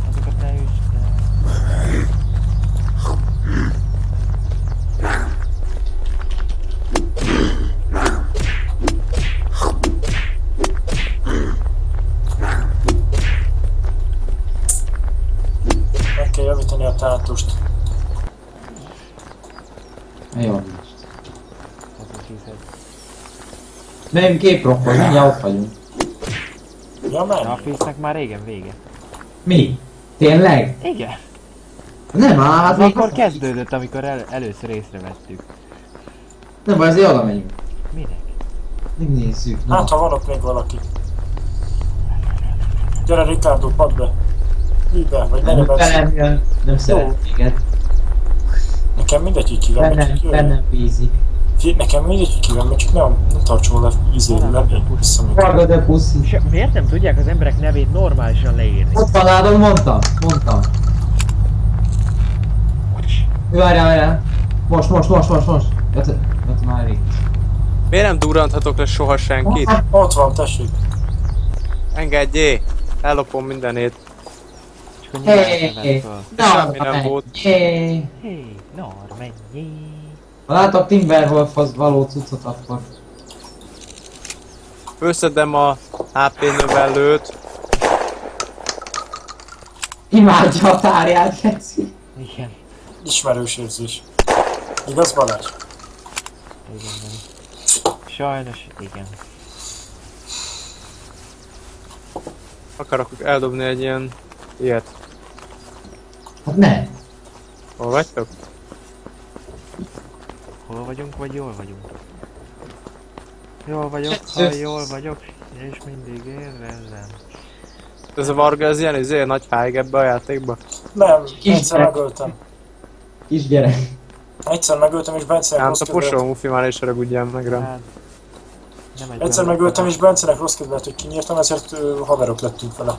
Azokat ne üsd el. tátust. Jó. Az is hiszed. Megyünk képrophoz, mindjárt ott vagyunk. Ja, Na, a menj. fésznek már régen vége. Mi? Tényleg? Igen. Nem áll, hát még... Akkor kezdődött, amikor először észrevettük. Nem baj, azért oda megyünk. Minek? Megnézzük. Na. Hát, ha van ott még valaki. Gyere, Ricardo, padd be. Ülj be, vagy menj be. Velem jön, nem szeret téged. Nekem mindegy, hogy kivel megyek, jöjjön. Bennem bízik. Nekem mindegy, hogy kivel megyek, nem tartsom le vissza még. Varga de puszi. És miért nem tudják az emberek nevét normálisan leírni? Ott van, látod, mondtam. Várjál. Most. Jött már rég. Miért nem durranthatok le soha senkit? Ott van, tessék. Engedjé! Ellopom mindenét. És akkor nyilván Hey, neved föl. Semmi nem volt. Hey. Hé, Normenjé. Ha látok Timberwolfhoz való cuccot, akkor... Összedem a HP növelőt. Imádja a tárját, Geci. Igen. Ismerős érzés. Igaz, Balázs? Igen, nem. Sajnos, igen. Akarok eldobni egy ilyen... ilyet. Hát ne. Hol vagytok? Hol vagyunk, vagy jól vagyunk? Jól vagyok, ha jól vagyok, és mindig élvezem. Ez a Varga, ez ilyen izé, nagy háig ebbe a játékba? Nem, Kis egyszer gyerek. megöltem. Kisgyerek. Egyszer megöltem, és Bencenek Hát rossz a kedvelet. posó mufi már is haragudjál meg rám. Hát, nem egy Egyszer olyan megöltem, kapás. és Bencenek rossz kedvelet, hogy kinyírtam, ezért haverok lettünk vele.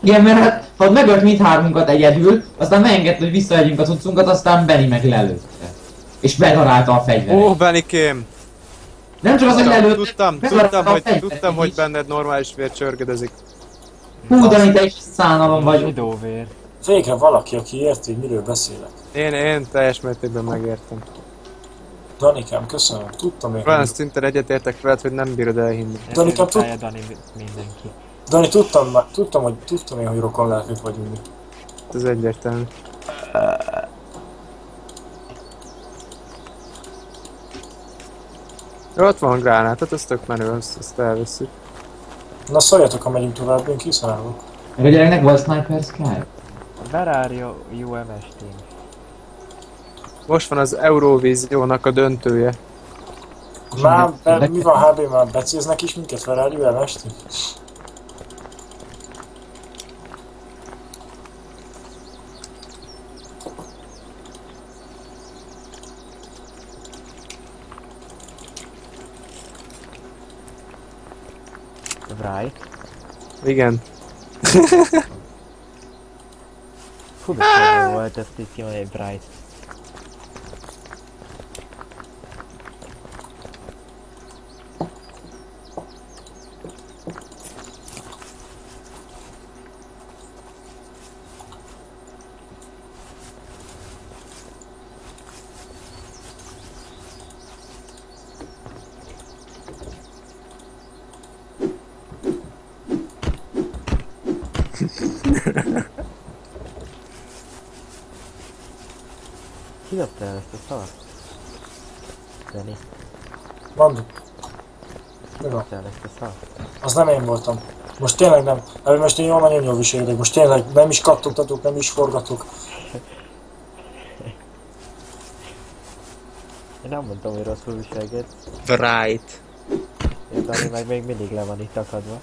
Igen, mert hát, ha megölt mindhármunkat egyedül, aztán megengedte, hogy visszavegyünk a cuccunkat, aztán Benny meg lelőtte. És bedarálta a fegyveret. Ó, Benikém! Nem csak az, hogy lelőtte, Tudtam, hogy benned normális vér csörgödezik. Hú, Dani, te is szánalom vagy. Zsidóvér. Végre valaki, aki érti, hogy miről beszélek. Én teljes mértékben megértem. Danikám, köszönöm. Tudtam én. Olyan szinten egyetértek veled, hogy nem bírod elhinni. Danikám, Dani mindenki. Dani, tudtam én, hogy rokon lelkek vagyunk mi. Ez egyértelmű. Jó, ott van gránátot, ez tök menő, ezt elveszünk. Na szóljatok, ha megyünk tovább, én készen állok. Meg a gyereknek volt Sniper Sky? Verário UMS team. Most van az Eurovíziónak a döntője. Már, mi van HB, már becéznek is minket Ferrari elmesti? Right. Igen. Fú, de szörnyű volt ezt itt kimondani, Bright. Ki dobta el ezt a szart? Danny, Mondjuk, ki dobta el ezt a szart? az nem én voltam. Most tényleg nem. Most én nagyon jól viselkedek. Most tényleg nem is kattogtatok, nem is forgatok. Én nem mondtam, hogy rosszul viselkedsz. Right. Én Dani meg még mindig le van itt akadva.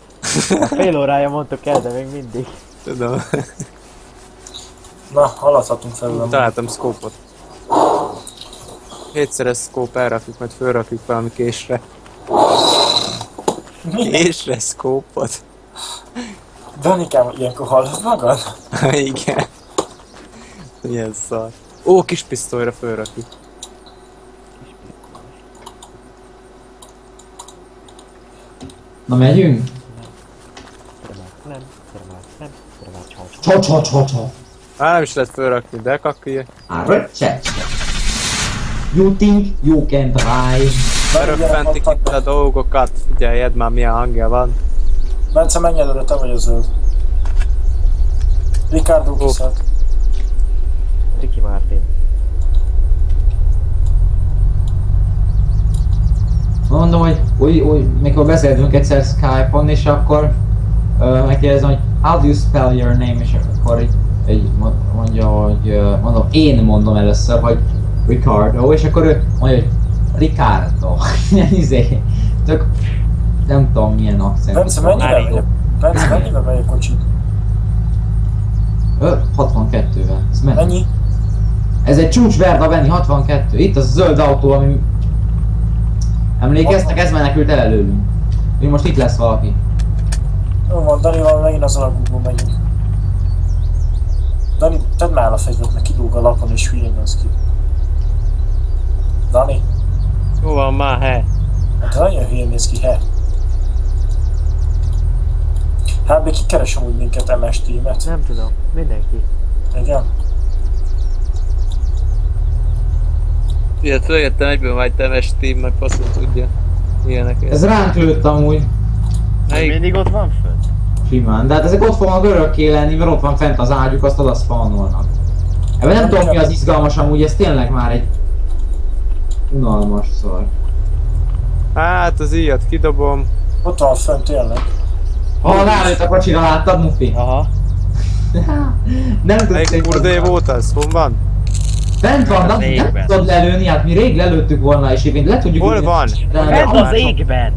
A fél órája mondtuk el, de még mindig. Tudom. Na, haladhatunk felül. Találtam szkópot. 7-szeres szkóp, elrakjuk, majd fölrakjuk valami késre. Késre szkópot? Danikám, ilyenkor hallod magad? Igen. Milyen szar. Ó, kis pisztolyra fölrakjuk. Na megyünk? Nem. Csa. Már nem is lehet fölrakni, de kakki. Arröccse. You think you can drive? Beröffentik itt a dolgokat. Figyeljed már milyen hangja van. Bence, menj előre, te vagy a zöld. Ricardo kiszállt. Ricky Martin. Mondom, hogy mikor beszéltünk egyszer Skype-on, és akkor megkérdezem, hogy how do you spell your name, és akkor így mondja, hogy mondom, én mondom először, hogy Ricardo, és akkor ő mondja, hogy Ricardo. Ilyen tök nem tudom milyen accent. Bence, mennyivel megy a kocsit? 62-vel. Ez Mennyi? Ez egy csúcs Verda Benni, 62. Itt az a zöld autó, ami... Emlékeztek? Ez menekült el előlünk. Ő most itt lesz valaki. Jó van, Danival megint az alagútból megyünk. Dani, tedd már a fegyvert, mert kilóg a lapon és hülyén az ki. Dani? Jó van már, he? Hát nagyon hülyén néz ki, he? HB, ki keres amúgy minket MS Team-et? Nem tudom, mindenki. Igen? Ilyet följöttem egyből majd temes team, meg faszom tudja. Ilyeneket. Ez ránk lőtt amúgy. Melyik? Mindig ott van fönt? Simán. De hát ezek ott fognak örökké lenni, mert ott van fent az ágyuk, azt oda spawnolnak. Ebben nem tudom mi az izgalmas amúgy, ez tényleg már egy... unalmas szar. Hát az ilyet kidobom. Ott van fönt tényleg. Ha rálőtt a kocsira, láttad, Mufi? Aha. Nem tudsz Melyik kurdé volt az? Hon van? Bent van, nem égben. tudod lelőni, hát mi rég lelőttük volna, és egyébként le tudjuk... Hol ülni, van? de- Fent az égben!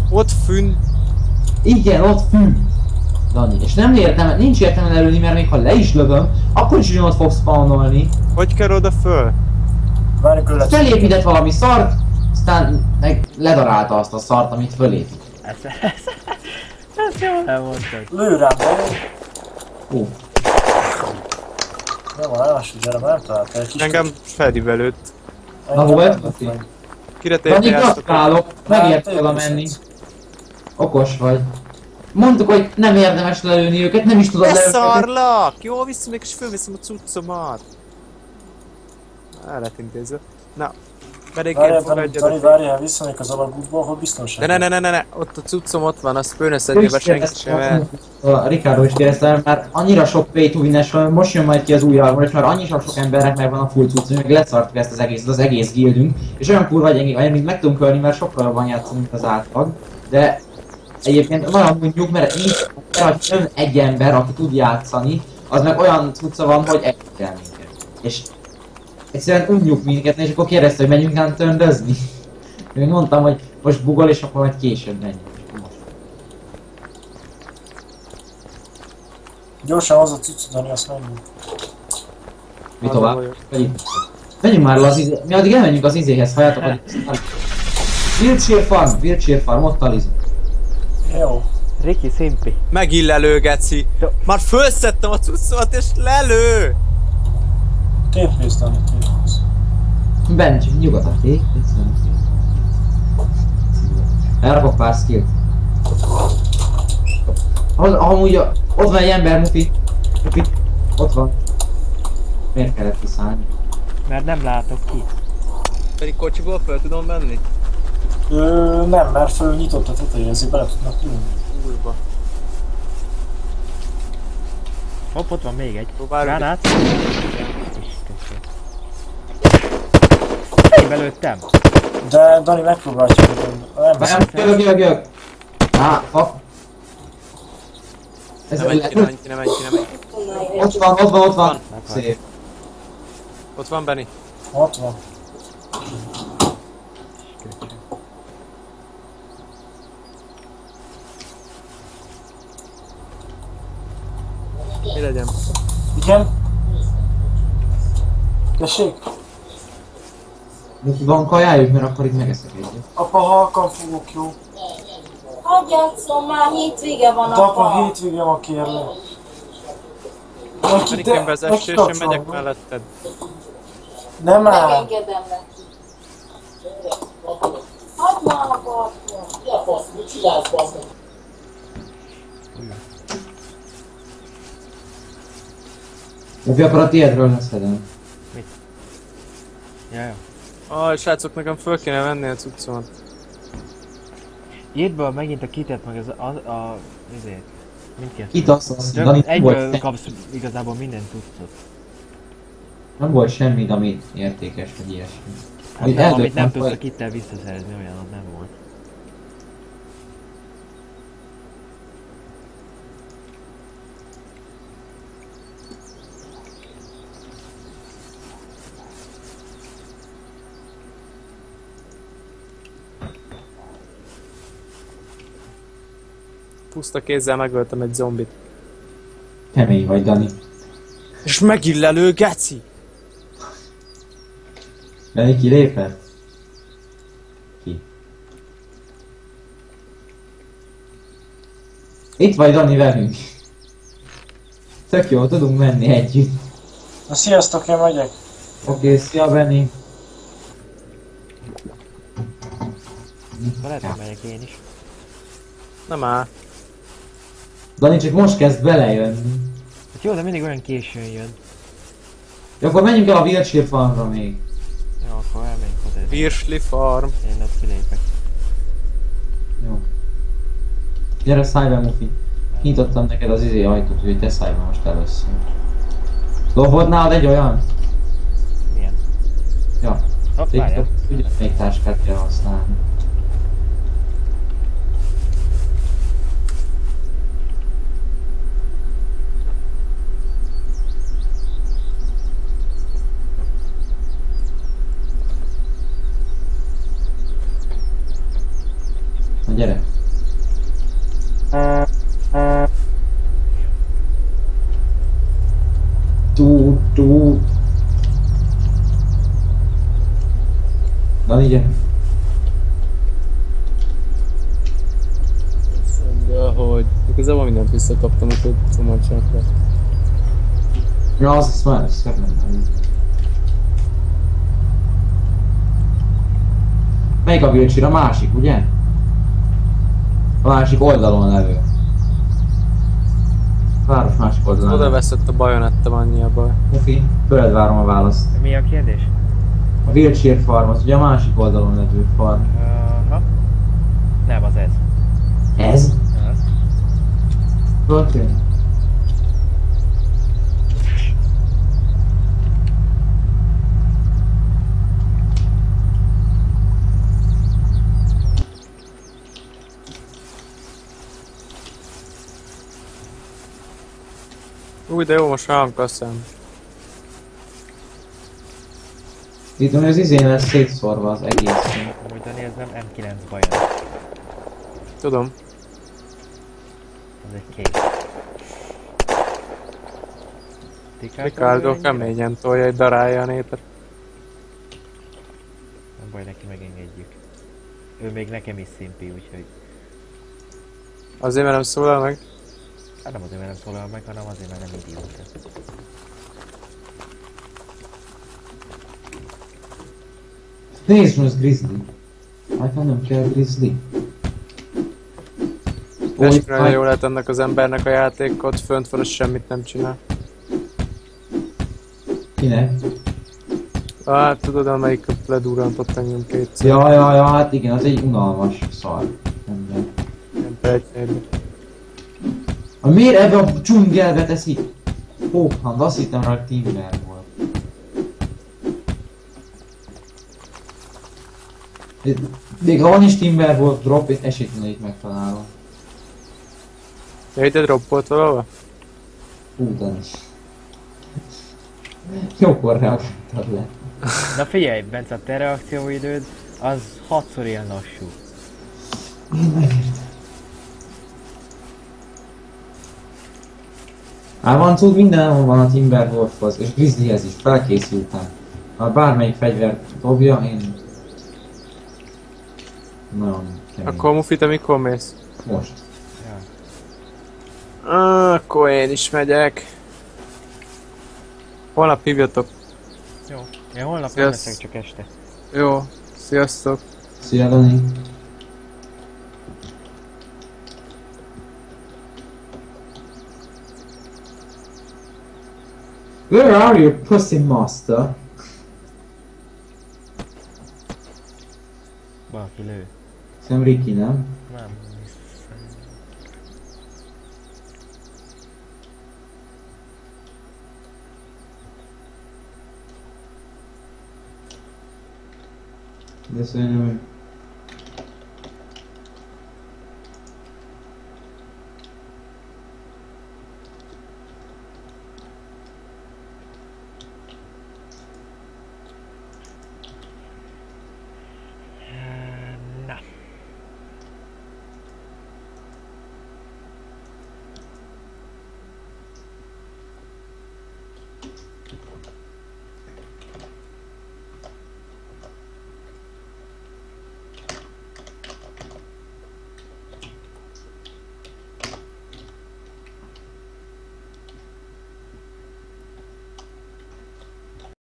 Ott fűn. Igen, ott fű. Dani, és nem értem, nincs értelme lelőni, mert még ha le is lövöm, akkor is ugyanott fog spawnolni. Hogy kell oda föl? Várjuk őlet. Felépített valami szart, aztán meg ledarálta azt a szart, amit fölépít. Ezt jól elmondtad. Lő rám, de Ó, nem van, elmásod, gyere, mert nem találtál egy kis... Engem Fedivel lőtt. na hol vagy? Kire Dani, térjáztatok? gratulálok, megérte oda menni. Okos vagy. Mondtuk, hogy nem érdemes lelőni őket, nem is tudod lelőni őket. Beszarlak! Jó, visszamegyek és fölviszem a cuccomat. El lett intézve. Na, pedig Várjál, én fogadjad Dani, a... várjál, visszamegyek az alagútból, ahol biztonság. Ne, ott a cuccom ott van, azt Ő főnösszedni is be senki sem el. a Ricardo is kérdezte, mert annyira sok pay to win-es van, most jön majd ki az új armor, és már annyira sok embernek megvan a full cucc, hogy meg leszartuk ezt az egész guildünk, és olyan kurva gyengék, mint meg tudunk ölni, mert sokkal jobban játszunk, mint az átlag, de egyébként nagyon mondjuk, mert így, ha jön egy ember, aki tud játszani, az meg olyan cucca van, hogy el minket. És egyszerűen unjuk minket, és akkor kérdezte, hogy menjünk ám töndözni. Én mondtam, hogy most bugol, és akkor majd később menjünk. Gyorsan hozzá cuccot, Dani, azt menjünk. Mi tovább? Menjünk már le az izé... Mi addig elmenjünk az izéhez, halljátok, hogy... Wiltshire Farm, ott talizunk. Jó. Ricky Simpi. Megillelő, geci. Már fölszedtem a cuccomat és lelő! Téprész, Dani, téprész. Bent, nyugodtan, elrakok pár skillt. Amúgy ott van egy ember, Mufi. Ott van. Miért kellett kiszállni? Mert nem látok ki. Pedig kocsiból föl tudom menni? Nem, mert fölnyitott a tetejé, ezért bele tudnak ülni. Újba. Hopp, ott van még egy. Próbáljuk. Gránát. Fejbe lőttem. De Dani megpróbálja, nem beszél. Jövök. Fuck. Ez Nem menj ki, nem menj ki, nem menj ki, nem menj ki. ott van. Szép. Ott van Benny. Ott van. Mi legyen? Igen? Tessék? Mufi, van kajájuk, mert akkor itt megeszek egyet. Apa, halkan fogok, jó? Hadd játszom már, hétvége van De apa, apa. hétvége van, kérlek. Nekem vezess és én megyek melletted. Nem áll. Megengedem neki. Hadd már a parton. Mufi, akkor a tiédről leszedem. Jaj. Srácok, nekem föl kéne venni a cuccomat. Írd be megint a kitet meg az a izét. Mindkettő. Kit azt Csak Dani, nem egyből volt, kapsz igazából minden tudszot. nem volt semmi, ami értékes, vagy ilyesmi. Hát Hogy nem, amit nem eldönttem, tudsz a hogy- kittel visszaszerezni, olyan nem volt. Puszta kézzel megöltem egy zombit. Kemény vagy, Dani. És megillelő, geci! Dani kilépett? Ki? Itt vagy, Dani, velünk. Tök jó, tudunk menni együtt. Na sziasztok, én megyek. Oké, szia, Benni. Akkor lehet, hogy megyek én is. Nem áll. Dani csak most kezd belejönni. Hát jó, de mindig olyan későn jön. Ja, akkor menjünk el a Wiltshire Farmra még. Jó, akkor elmegyünk oda. Virsli farm. Én ott kilépek. Jó. Gyere, szállj be, Mufi. Nyitottam neked az ajtót, hogy te szállj be most először. Lopod nálad egy olyan? Milyen? Ja. Hopp, várjál. Ugyanmég táskát kell használni. Na gyere. Tú. Dani, gyere. De hogy... Igazából mindent visszakaptam, úgyhogy szomorúság lett. Ja, azt már nem. Melyik a Wiltshire? A másik, ugye? A másik oldalon levő. A város másik oldalon Oda levő. veszett a bajonettem, annyi a baj. Mufi, tőled várom a választ. Mi a kérdés? A Wiltshire Farm, az ugye a másik oldalon levő farm. Aha. Nem, az ez. Ez? Az. Történik. Új, de jó, most ránkasszám. Itt hogy az izén lesz szétszórva az egész. Amúgy Dani, ez nem M9 bajon. Tudom. Ez egy kék. Ricardo keményen tolja, egy darálja a népet. Nem baj, neki megengedjük. Ő még nekem is szimpi, úgyhogy... Azért, mert nem szólal meg. Hát nem azért, mert nem szólal meg, hanem azért, mert nem idióta. Nézd most Grizzly. Hát nem kell Grizzly. Esküvően jó lehet ennek az embernek a játék, ott fönt van, és semmit nem csinál. Kinek? Hát tudod, amelyik ledurrantott engem kétszer. Ja, hát igen, az egy unalmas szar. Ember. Nem percnél. Miért ebbe a dzsungelbe teszik? Hókhand, azt hittem rá, hogy Timber volt. Még ha van is Timber volt, drop, és esélytelen itt megtalálom. Ja, ide droppolt valahol? Dani. Jókor reagáltad le. Na figyelj, Bence, a te reakcióidőd az 6-szor ilyen lassú. Én megértem. Van tud, mindenhol van a Timberwolfhoz, és Grizzlyhez is, felkészültem. Ha bármelyik fegyvert dobja, én... Nagyon kemény. Akkor Mufi, te mikor mész? Most. Ja. Akkor én is megyek. Holnap hívjatok. Jó. Én holnap nem Sziassz. leszek, csak este. Jó, sziasztok. Szia, Dani. Where are you, pussy master? Valaki lő. Szerintem Ricky, nem? Nem. De szerintem, hogy